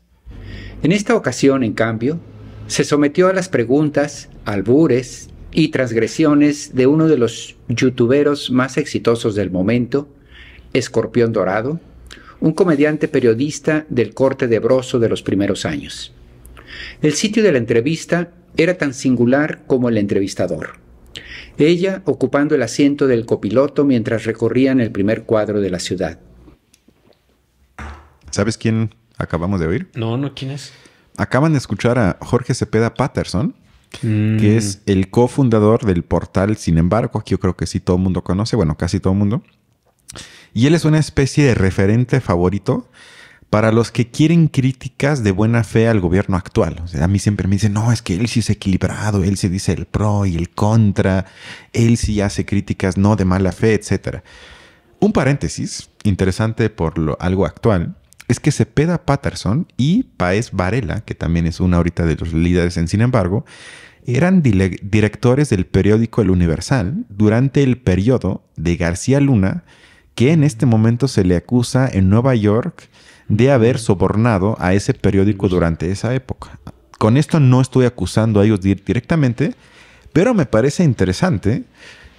En esta ocasión, en cambio, se sometió a las preguntas, albures y transgresiones de uno de los youtuberos más exitosos del momento, Escorpión Dorado, un comediante periodista del corte de Broso de los primeros años. El sitio de la entrevista era tan singular como el entrevistador. Ella ocupando el asiento del copiloto mientras recorrían el primer cuadro de la ciudad. ¿Sabes quién acabamos de oír? No, ¿quién es? Acaban de escuchar a Jorge Cepeda Patterson, que es el cofundador del portal Sin Embargo, que yo creo que sí todo el mundo conoce, bueno, casi todo el mundo. Y él es una especie de referente favorito para los que quieren críticas de buena fe al gobierno actual. O sea, a mí siempre me dicen, no, es que él sí es equilibrado, él sí dice el pro y el contra, él sí hace críticas no de mala fe, etc. Un paréntesis interesante por algo actual es que Cepeda Patterson y Páez Varela, que también es una ahorita de los líderes en Sin embargo, eran directores del periódico El Universal durante el periodo de García Luna, que en este momento se le acusa en Nueva York de haber sobornado a ese periódico durante esa época. Con esto no estoy acusando a ellos directamente, pero me parece interesante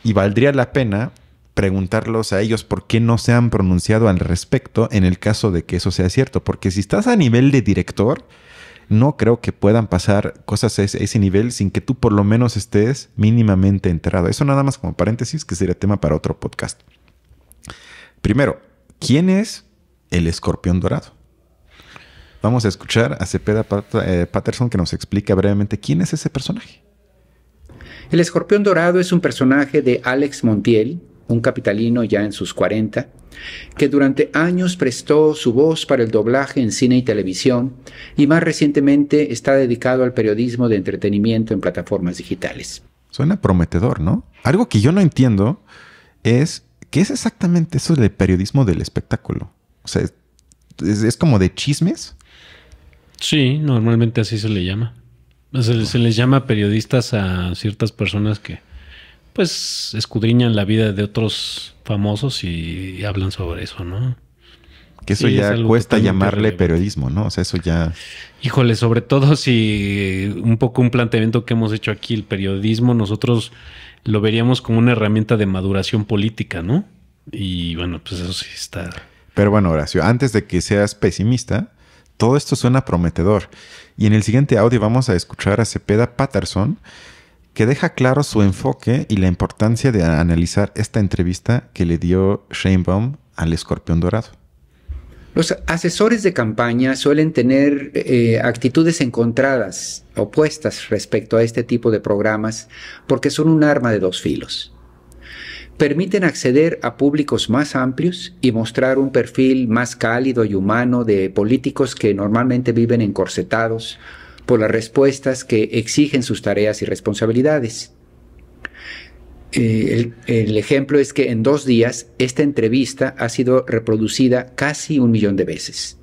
y valdría la pena preguntarlos a ellos por qué no se han pronunciado al respecto en el caso de que eso sea cierto. Porque si estás a nivel de director, no creo que puedan pasar cosas a ese nivel sin que tú por lo menos estés mínimamente enterado. Eso nada más como paréntesis, que sería tema para otro podcast. Primero, ¿quién es el escorpión dorado? Vamos a escuchar a Cepeda Patterson que nos explica brevemente quién es ese personaje. El escorpión dorado es un personaje de Alex Montiel, un capitalino ya en sus 40, que durante años prestó su voz para el doblaje en cine y televisión y más recientemente está dedicado al periodismo de entretenimiento en plataformas digitales. Suena prometedor, ¿no? Algo que yo no entiendo es ¿qué es exactamente eso del periodismo del espectáculo? O sea, ¿es como de chismes? Sí, normalmente así se le llama. Se les llama periodistas a ciertas personas que pues escudriñan la vida de otros famosos y hablan sobre eso, ¿no? Que eso sí, ya cuesta llamarle periodismo, ¿no? O sea, eso ya... Híjole, sobre todo si un poco un planteamiento que hemos hecho aquí, el periodismo, nosotros lo veríamos como una herramienta de maduración política, ¿no? Y bueno, pues eso sí está... Pero bueno, Horacio, antes de que seas pesimista, todo esto suena prometedor. Y en el siguiente audio vamos a escuchar a Cepeda Patterson, que deja claro su enfoque y la importancia de analizar esta entrevista que le dio Sheinbaum al escorpión dorado. Los asesores de campaña suelen tener actitudes encontradas, opuestas respecto a este tipo de programas, porque son un arma de dos filos. Permiten acceder a públicos más amplios y mostrar un perfil más cálido y humano de políticos que normalmente viven encorsetados por las respuestas que exigen sus tareas y responsabilidades. El ejemplo es que en 2 días esta entrevista ha sido reproducida casi 1 millón de veces.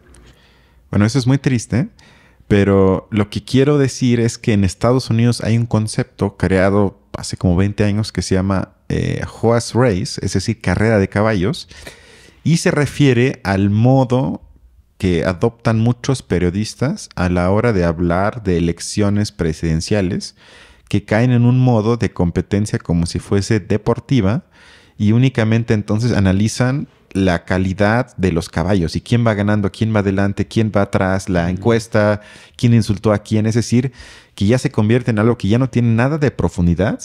Bueno, eso es muy triste, pero lo que quiero decir es que en Estados Unidos hay un concepto creado hace como 20 años que se llama horse race, es decir, carrera de caballos, y se refiere al modo que adoptan muchos periodistas a la hora de hablar de elecciones presidenciales, que caen en un modo de competencia como si fuese deportiva y únicamente entonces analizan la calidad de los caballos y quién va ganando, quién va adelante, quién va atrás, la encuesta, quién insultó a quién. Es decir, que ya se convierte en algo que ya no tiene nada de profundidad,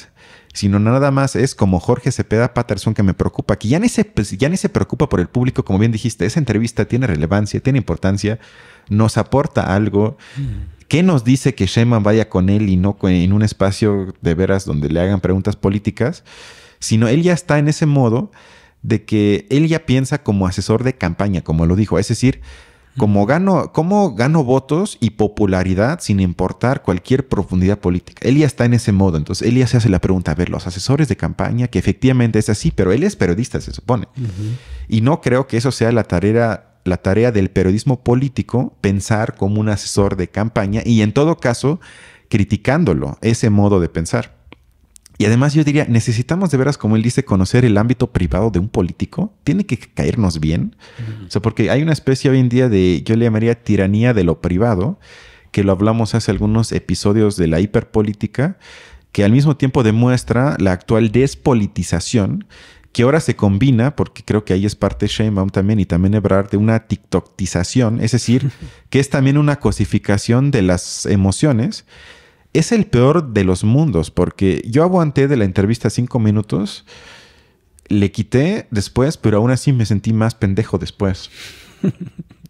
sino nada más es como Jorge Cepeda Patterson, que me preocupa, que ya ni se preocupa por el público, como bien dijiste. Esa entrevista tiene relevancia, tiene importancia, nos aporta algo. ¿Qué nos dice que Sheinbaum vaya con él y no en un espacio de veras donde le hagan preguntas políticas? Sino él ya está en ese modo de que él ya piensa como asesor de campaña, como lo dijo. Es decir, cómo gano votos y popularidad sin importar cualquier profundidad política. Él ya está en ese modo. Entonces, él ya se hace la pregunta, a ver, los asesores de campaña, que efectivamente es así, pero él es periodista, se supone. Y no creo que eso sea la tarea del periodismo político, pensar como un asesor de campaña y en todo caso criticándolo, ese modo de pensar. Y además yo diría, necesitamos de veras, como él dice, conocer el ámbito privado de un político. Tiene que caernos bien. O sea, porque hay una especie hoy en día de, yo le llamaría tiranía de lo privado, que lo hablamos hace algunos episodios de la hiperpolítica, que al mismo tiempo demuestra la actual despolitización, que ahora se combina, porque creo que ahí es parte Sheinbaum también y también Ebrard, de una tiktokización, es decir, que es también una cosificación de las emociones. Es el peor de los mundos, porque yo aguanté de la entrevista 5 minutos, le quité después, pero aún así me sentí más pendejo después.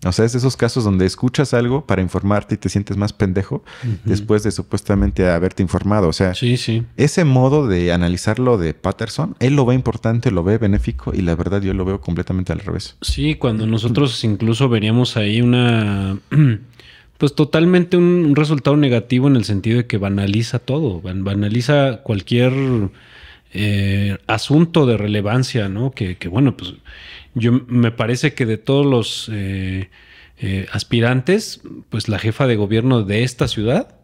O sea, es de esos casos donde escuchas algo para informarte y te sientes más pendejo después de supuestamente haberte informado. O sea, Sí. ese modo de analizarlo de Patterson, él lo ve importante, lo ve benéfico y la verdad yo lo veo completamente al revés. Sí, cuando nosotros incluso veríamos ahí pues totalmente un resultado negativo en el sentido de que banaliza todo, banaliza cualquier asunto de relevancia, ¿no? Que bueno, pues yo me parece que de todos los aspirantes, pues la jefa de gobierno de esta ciudad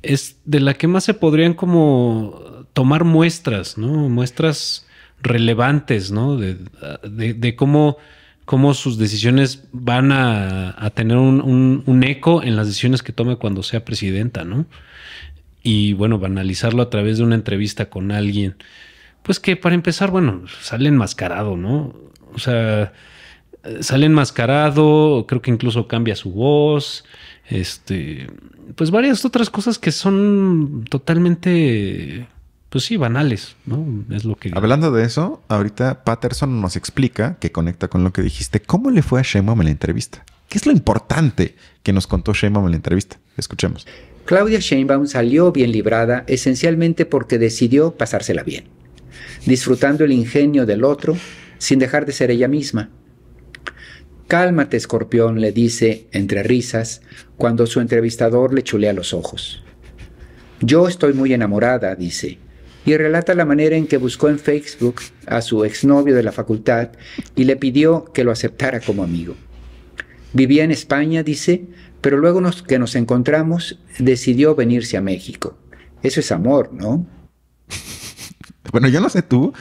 es de la que más se podrían como tomar muestras, ¿no? Muestras relevantes, ¿no? De cómo sus decisiones van a tener un eco en las decisiones que tome cuando sea presidenta, ¿no? Y bueno, banalizarlo a través de una entrevista con alguien, pues que para empezar, bueno, sale enmascarado, ¿no? O sea, sale enmascarado, creo que incluso cambia su voz, pues varias otras cosas que son totalmente, pues sí, banales, ¿no? Es lo que... Hablando de eso, ahorita Patterson nos explica, que conecta con lo que dijiste, cómo le fue a Sheinbaum en la entrevista. ¿Qué es lo importante que nos contó Sheinbaum en la entrevista? Escuchemos. Claudia Sheinbaum salió bien librada esencialmente porque decidió pasársela bien, disfrutando el ingenio del otro sin dejar de ser ella misma. Cálmate, escorpión, le dice entre risas cuando su entrevistador le chulea los ojos. Yo estoy muy enamorada, dice, y relata la manera en que buscó en Facebook a su exnovio de la facultad y le pidió que lo aceptara como amigo. Vivía en España, dice, pero luego que nos encontramos decidió venirse a México. Eso es amor, ¿no? Bueno, yo no sé tú,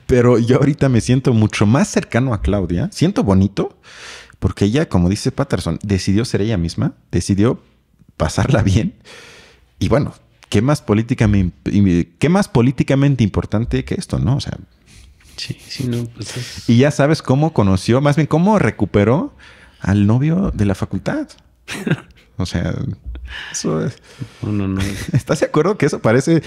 pero yo ahorita me siento mucho más cercano a Claudia. Siento bonito porque ella, como dice Patterson, decidió ser ella misma, decidió pasarla bien. Y bueno, ¿qué más políticamente importante que esto, no? O sea, sí, no, pues es... Y ya sabes cómo conoció, más bien cómo recuperó al novio de la facultad. O sea, eso es... No. ¿Estás de acuerdo que eso parece...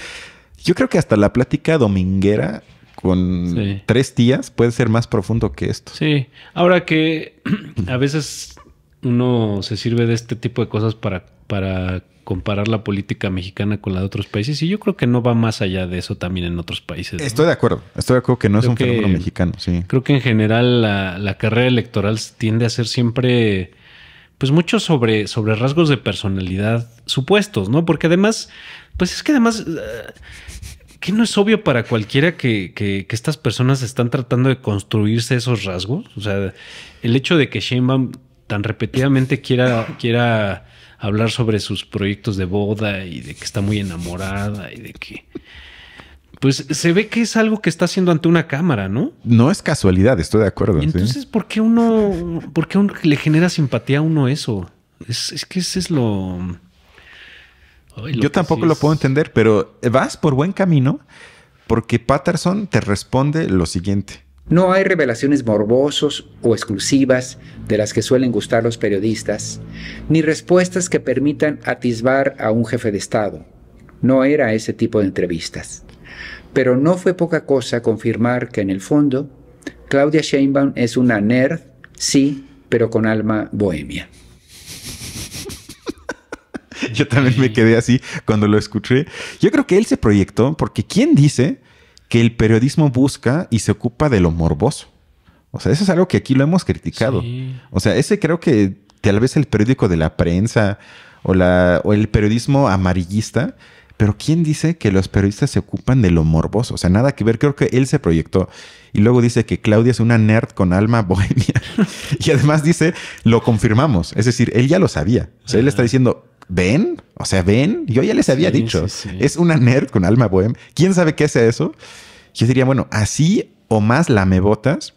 Yo creo que hasta la plática dominguera con 3 tías puede ser más profundo que esto. Sí. Ahora que a veces uno se sirve de este tipo de cosas para comparar la política mexicana con la de otros países, y yo creo que no va más allá de eso también en otros países, ¿no? Estoy de acuerdo que no es un fenómeno mexicano, sí. Creo que en general la carrera electoral tiende a ser siempre... pues mucho sobre rasgos de personalidad supuestos, ¿no? Porque además, pues es que además, que no es obvio para cualquiera que estas personas están tratando de construirse esos rasgos. O sea, el hecho de que Sheinbaum tan repetidamente quiera hablar sobre sus proyectos de boda y de que está muy enamorada y de que... pues se ve que es algo que está haciendo ante una cámara, ¿no? No es casualidad, estoy de acuerdo. Y entonces, ¿sí? ¿Por qué uno le genera simpatía a uno eso? Es que ese es lo... Yo tampoco lo puedo entender, pero vas por buen camino porque Patterson te responde lo siguiente. No hay revelaciones morbosas o exclusivas de las que suelen gustar los periodistas, ni respuestas que permitan atisbar a un jefe de Estado. No era ese tipo de entrevistas. Pero no fue poca cosa confirmar que en el fondo Claudia Sheinbaum es una nerd, sí, pero con alma bohemia. Yo también me quedé así cuando lo escuché. Yo creo que él se proyectó porque ¿quién dice que el periodismo busca y se ocupa de lo morboso? O sea, eso es algo que aquí lo hemos criticado. Sí. O sea, ese creo que tal vez el periódico de la prensa o el periodismo amarillista... Pero ¿quién dice que los periodistas se ocupan de lo morboso? O sea, nada que ver. Creo que él se proyectó. Y luego dice que Claudia es una nerd con alma bohemia. Y además dice, lo confirmamos. Es decir, él ya lo sabía. O sea, él está diciendo, ¿ven? O sea, ¿ven? Yo ya les había dicho. Sí. Es una nerd con alma bohemia. ¿Quién sabe qué sea eso? Yo diría, bueno, así o más lamebotas.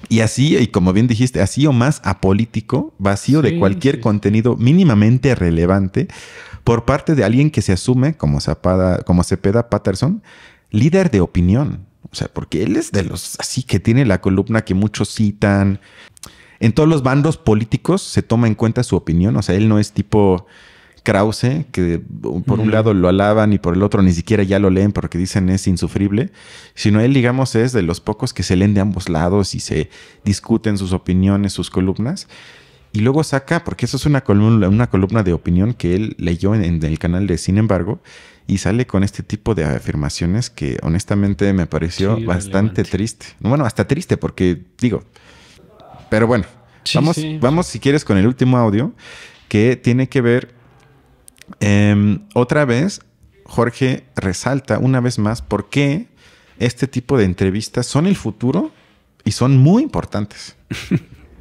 Y así, y como bien dijiste, así o más apolítico, vacío de cualquier contenido mínimamente relevante por parte de alguien que se asume, como Cepeda Patterson, líder de opinión. O sea, porque él es de los así que tiene la columna que muchos citan. En todos los bandos políticos se toma en cuenta su opinión. O sea, él no es tipo Krause, que por un lado lo alaban y por el otro ni siquiera ya lo leen porque dicen es insufrible. Sino él, digamos, es de los pocos que se leen de ambos lados y se discuten sus opiniones, sus columnas. Y luego saca, porque eso es una columna de opinión que él leyó en el canal de Sin embargo, y sale con este tipo de afirmaciones que honestamente me pareció bastante triste. Bueno, hasta triste porque digo, pero bueno, vamos si quieres con el último audio que tiene que ver, otra vez, Jorge resalta una vez más por qué este tipo de entrevistas son el futuro y son muy importantes.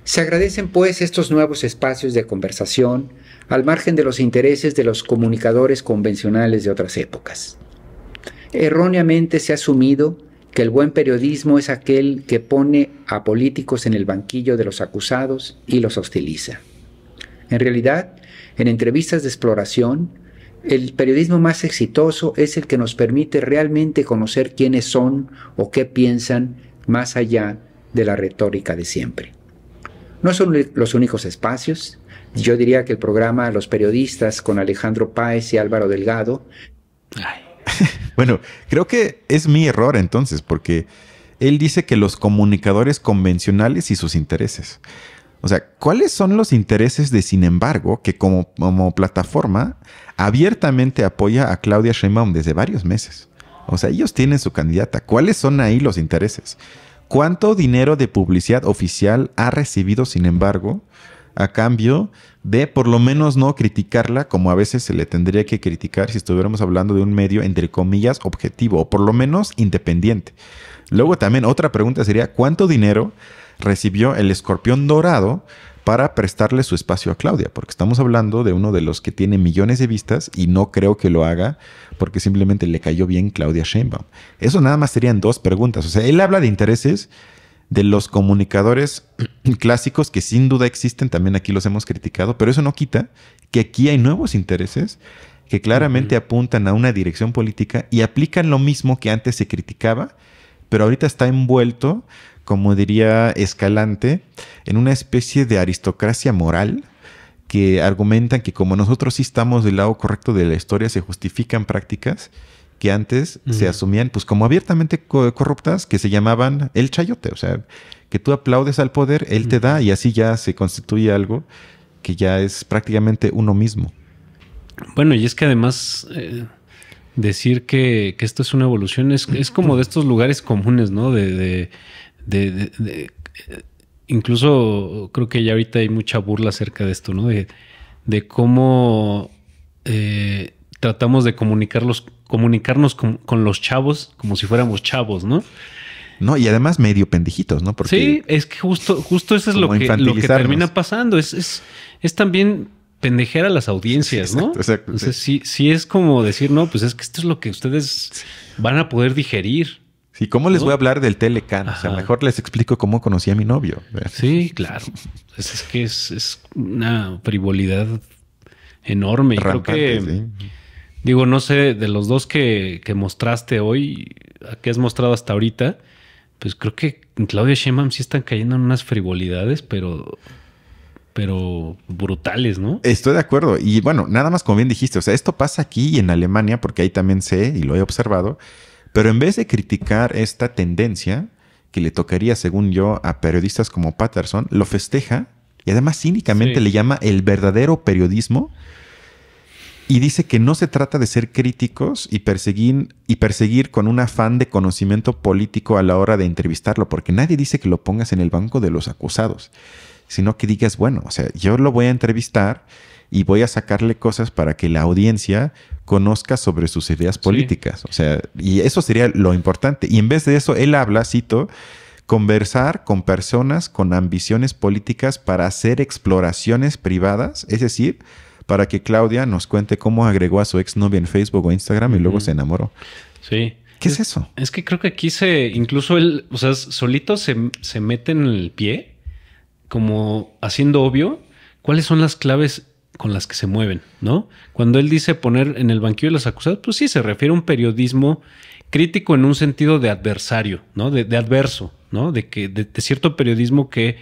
Se agradecen pues estos nuevos espacios de conversación al margen de los intereses de los comunicadores convencionales de otras épocas. Erróneamente se ha asumido que el buen periodismo es aquel que pone a políticos en el banquillo de los acusados y los hostiliza. En realidad, en entrevistas de exploración, el periodismo más exitoso es el que nos permite realmente conocer quiénes son o qué piensan más allá de la retórica de siempre. No son los únicos espacios. Yo diría que el programa Los Periodistas con Alejandro Páez y Álvaro Delgado. Bueno, creo que es mi error entonces, porque él dice que los comunicadores convencionales y sus intereses. O sea, ¿cuáles son los intereses de Sin embargo que como plataforma abiertamente apoya a Claudia Sheinbaum desde varios meses? O sea, ellos tienen su candidata. ¿Cuáles son ahí los intereses? ¿Cuánto dinero de publicidad oficial ha recibido, Sin embargo, a cambio de por lo menos no criticarla como a veces se le tendría que criticar si estuviéramos hablando de un medio, entre comillas, objetivo o por lo menos independiente? Luego también otra pregunta sería, ¿cuánto dinero recibió el Escorpión Dorado para prestarle su espacio a Claudia? Porque estamos hablando de uno de los que tiene millones de vistas y no creo que lo haga porque simplemente le cayó bien Claudia Sheinbaum. Eso nada más serían dos preguntas. O sea, él habla de intereses de los comunicadores clásicos que sin duda existen, también aquí los hemos criticado, pero eso no quita que aquí hay nuevos intereses que claramente apuntan a una dirección política y aplican lo mismo que antes se criticaba, pero ahorita está envuelto, como diría Escalante, en una especie de aristocracia moral que argumentan que como nosotros sí estamos del lado correcto de la historia, se justifican prácticas que antes se asumían pues como abiertamente corruptas, que se llamaban el chayote. O sea, que tú aplaudes al poder, él te da y así ya se constituye algo que ya es prácticamente uno mismo. Bueno, y es que además decir que esto es una evolución es como de estos lugares comunes, ¿no? Incluso creo que ya ahorita hay mucha burla acerca de esto, ¿no? De cómo tratamos de comunicarnos con los chavos como si fuéramos chavos, ¿no? No, y además medio pendejitos, ¿no? Porque sí, es que justo eso es lo que termina pasando. Es también pendejer a las audiencias, ¿no? Exacto. Entonces sí es como decir, no, pues es que esto es lo que ustedes van a poder digerir. Sí, ¿cómo les voy a hablar del Telecan? O sea, mejor les explico cómo conocí a mi novio. Sí, claro. Es que es una frivolidad enorme. Rampante, creo que, digo, no sé, de los dos que mostraste hoy, que has mostrado hasta ahorita, pues creo que en Claudia Sheinbaum sí están cayendo en unas frivolidades, pero brutales, ¿no? Estoy de acuerdo. Y bueno, nada más como bien dijiste, o sea, esto pasa aquí y en Alemania, porque ahí también sé y lo he observado, pero en vez de criticar esta tendencia que le tocaría, según yo, a periodistas como Patterson, lo festeja y además cínicamente le llama el verdadero periodismo y dice que no se trata de ser críticos y perseguir con un afán de conocimiento político a la hora de entrevistarlo, porque nadie dice que lo pongas en el banco de los acusados, sino que digas, bueno, o sea, yo lo voy a entrevistar y voy a sacarle cosas para que la audiencia conozca sobre sus ideas políticas. O sea, y eso sería lo importante. Y en vez de eso, él habla, cito, conversar con personas con ambiciones políticas para hacer exploraciones privadas, es decir, para que Claudia nos cuente cómo agregó a su exnovia en Facebook o Instagram y luego se enamoró. Sí. ¿Qué es eso? Es que creo que aquí incluso él, o sea, solito se mete en el pie, como haciendo obvio cuáles son las claves con las que se mueven, ¿no? Cuando él dice poner en el banquillo de los acusados, pues sí, se refiere a un periodismo crítico en un sentido de adversario, ¿no? De adverso, ¿no? De cierto periodismo que,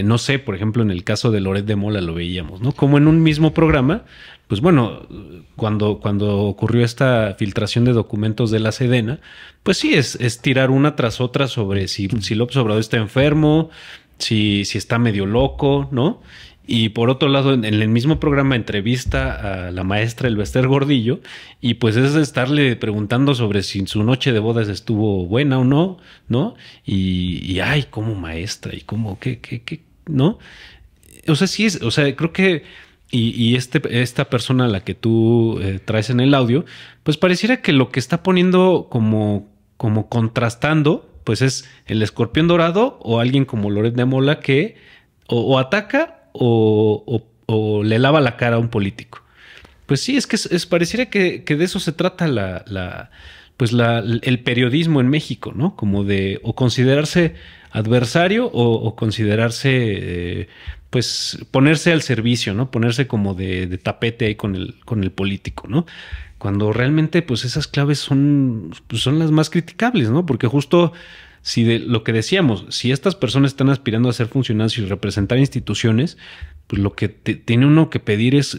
no sé, por ejemplo, en el caso de Loret de Mola lo veíamos, ¿no? Como en un mismo programa, pues bueno, cuando ocurrió esta filtración de documentos de la Sedena, pues sí, es tirar una tras otra sobre si López Obrador está enfermo, si está medio loco, ¿no? Y por otro lado, en el mismo programa entrevista a la maestra Elbester Gordillo y pues es estarle preguntando sobre si su noche de bodas estuvo buena o no, ¿no? Y ay, como maestra y como, ¿qué? ¿No? O sea, sí es, o sea, creo que esta persona a la que tú traes en el audio, pues pareciera que lo que está poniendo como contrastando, pues es el escorpión dorado o alguien como Loret de Mola que o ataca o le lava la cara a un político. Pues sí, es que pareciera que de eso se trata el periodismo en México, ¿no? Como de o considerarse adversario o considerarse, pues ponerse al servicio, ¿no? Ponerse como de tapete ahí con el político, ¿no? Cuando realmente, pues esas claves son las más criticables, ¿no? Porque justo si de lo que decíamos, si estas personas están aspirando a ser funcionarios y representar instituciones, pues lo que tiene uno que pedir es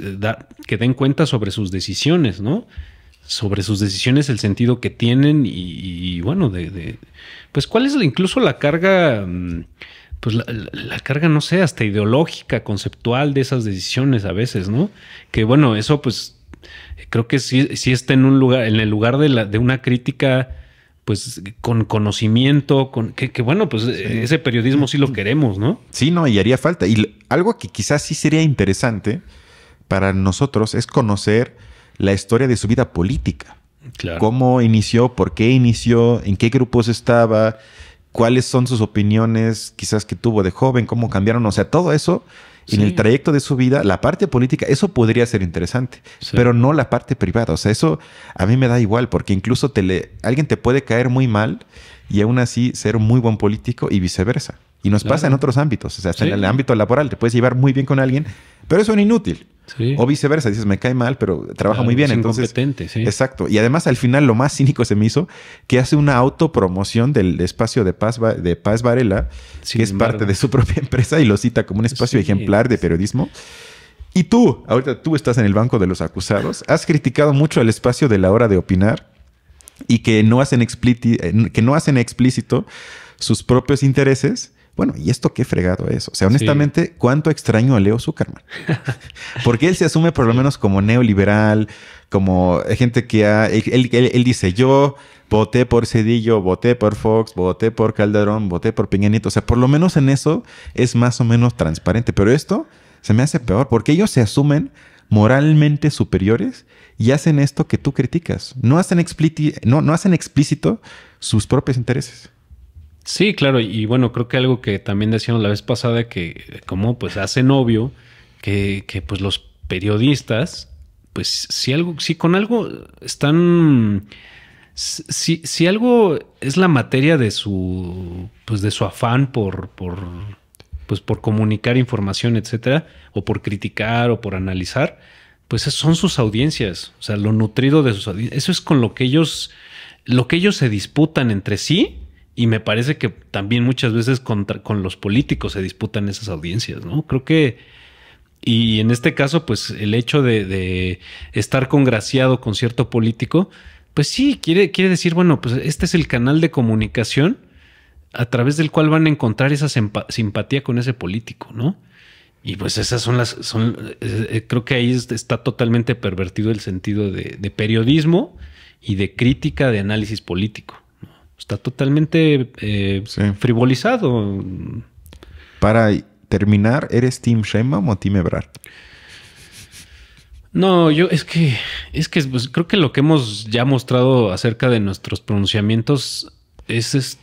que den cuenta sobre sus decisiones, ¿no? Sobre sus decisiones, el sentido que tienen y bueno, pues cuál es incluso la carga, pues la carga, no sé, hasta ideológica, conceptual de esas decisiones a veces, ¿no? Que bueno, eso pues creo que sí está en el lugar de una crítica, pues con conocimiento, que bueno, pues sí. Ese periodismo sí lo queremos, ¿no? Sí, no, y haría falta. Y algo que quizás sí sería interesante para nosotros es conocer la historia de su vida política. Claro. Cómo inició, por qué inició, en qué grupos estaba, cuáles son sus opiniones quizás que tuvo de joven, cómo cambiaron, o sea, todo eso en el trayecto de su vida, la parte política, eso podría ser interesante, pero no la parte privada. O sea, eso a mí me da igual, porque incluso alguien te puede caer muy mal y aún así ser un muy buen político y viceversa. Y nos pasa en otros ámbitos, o sea, hasta en el ámbito laboral te puedes llevar muy bien con alguien, pero es un inútil. Sí. O viceversa, dices, me cae mal, pero trabaja muy bien. Es entonces, incompetente, sí. Exacto. Y además, al final, lo más cínico se me hizo que hace una autopromoción del espacio de Paz Varela, que es parte de su propia empresa y lo cita como un espacio ejemplar de periodismo. Y ahorita tú estás en el banco de los acusados, has criticado mucho el espacio de La Hora de Opinar y que no hacen explícito sus propios intereses. Bueno, ¿y esto qué fregado es? O sea, honestamente, ¿cuánto extraño a Leo Zuckerman? Porque él se asume por lo menos como neoliberal, como gente que él dice, yo voté por Zedillo, voté por Fox, voté por Calderón, voté por Peña Nieto. O sea, por lo menos en eso es más o menos transparente. Pero esto se me hace peor porque ellos se asumen moralmente superiores y hacen esto que tú criticas. No hacen explícito sus propios intereses. Sí, claro. Y bueno, creo que algo que también decíamos la vez pasada, que como pues hacen obvio que pues los periodistas, pues si con algo están, si algo es la materia de su afán por comunicar información, etcétera, o por criticar o por analizar, pues son sus audiencias. O sea, lo nutrido de sus audiencias. Eso es con lo que ellos se disputan entre sí. Y me parece que también muchas veces con los políticos se disputan esas audiencias, ¿no? Creo que, y en este caso, pues el hecho de estar congraciado con cierto político, pues sí, quiere decir, bueno, pues este es el canal de comunicación a través del cual van a encontrar esa simpatía con ese político, ¿no? Y pues esas creo que ahí está totalmente pervertido el sentido de periodismo y de crítica de análisis político. Está totalmente frivolizado. Para terminar, ¿eres Team Sheinbaum o Team Ebrard? No, es que pues, creo que lo que hemos ya mostrado acerca de nuestros pronunciamientos es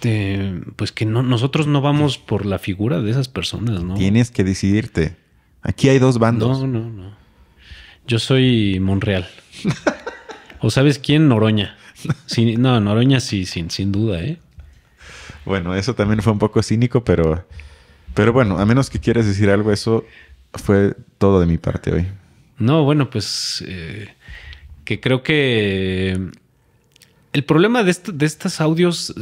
pues que nosotros no vamos por la figura de esas personas, ¿no? Tienes que decidirte. Aquí hay dos bandos. No. Yo soy Monreal. ¿O sabes quién? Noroña. Sí, no, Noroña sí, sin duda, ¿eh? Bueno, eso también fue un poco cínico, pero bueno, a menos que quieras decir algo, eso fue todo de mi parte hoy. No, bueno, pues que creo que el problema de estos audios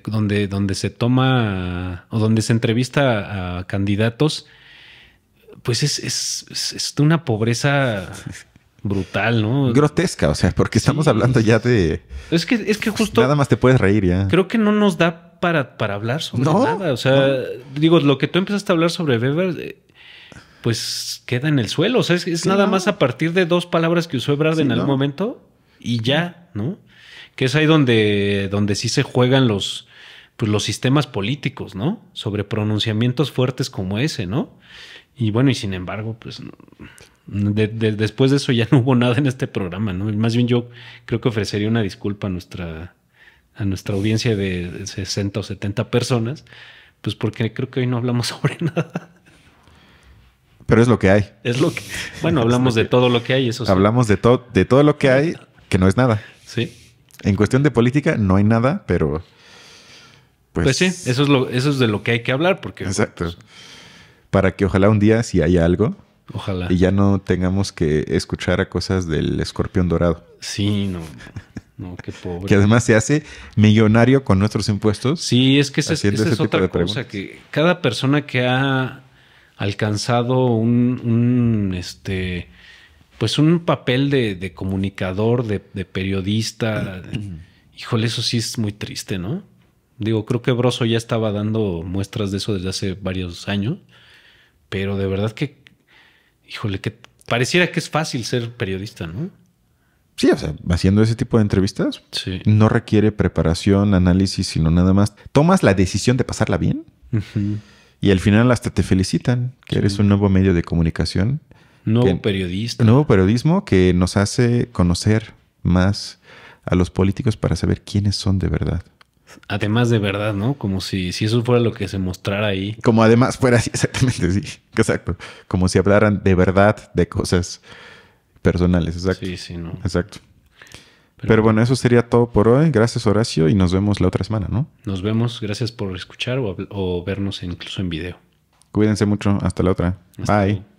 donde se toma o donde se entrevista a candidatos, pues es de una pobreza brutal, ¿no? Grotesca, o sea, porque estamos hablando ya de... Es que justo... Nada más te puedes reír ya. Creo que no nos da para hablar sobre nada. O sea, digo, lo que tú empezaste a hablar sobre Weber, pues queda en el suelo. O sea, es nada más a partir de 2 palabras que usó Ebrard en algún momento y ya, ¿no? Que es ahí donde sí se juegan los sistemas políticos, ¿no? Sobre pronunciamientos fuertes como ese, ¿no? Y bueno, y sin embargo, pues después de eso ya no hubo nada en este programa, ¿no? Más bien yo creo que ofrecería una disculpa a nuestra audiencia de 60 o 70 personas, pues porque creo que hoy no hablamos sobre nada. Pero es lo que hay. Bueno, hablamos de todo lo que hay, eso sí. Hablamos de todo lo que hay, que no es nada. Sí. En cuestión de política no hay nada, pero... Pues sí, eso es de lo que hay que hablar, porque... Exacto. Pues, para que ojalá un día sí haya algo. Ojalá. Y ya no tengamos que escuchar a cosas del escorpión dorado. Sí, no, qué pobre. Que además se hace millonario con nuestros impuestos. Sí, es que esa es otra cosa, preguntas. que cada persona que ha alcanzado un papel de comunicador, de periodista, híjole, eso sí es muy triste, ¿no? Digo, creo que Broso ya estaba dando muestras de eso desde hace varios años, pero de verdad que, híjole, que pareciera que es fácil ser periodista, ¿no? Sí, o sea, haciendo ese tipo de entrevistas Sí. no requiere preparación, análisis, sino nada más. Tomas la decisión de pasarla bien y al final hasta te felicitan que eres un nuevo medio de comunicación. Nuevo periodista. Un nuevo periodismo que nos hace conocer más a los políticos para saber quiénes son de verdad. Además de verdad, ¿no? Como si eso fuera lo que se mostrara ahí. Como además fuera así, exactamente, sí. Exacto. Como si hablaran de verdad de cosas personales, exacto. Sí, no. Exacto. Pero bueno, eso sería todo por hoy. Gracias, Horacio, y nos vemos la otra semana, ¿no? Nos vemos. Gracias por escuchar o vernos incluso en video. Cuídense mucho. Hasta la otra. Hasta Bye. luego.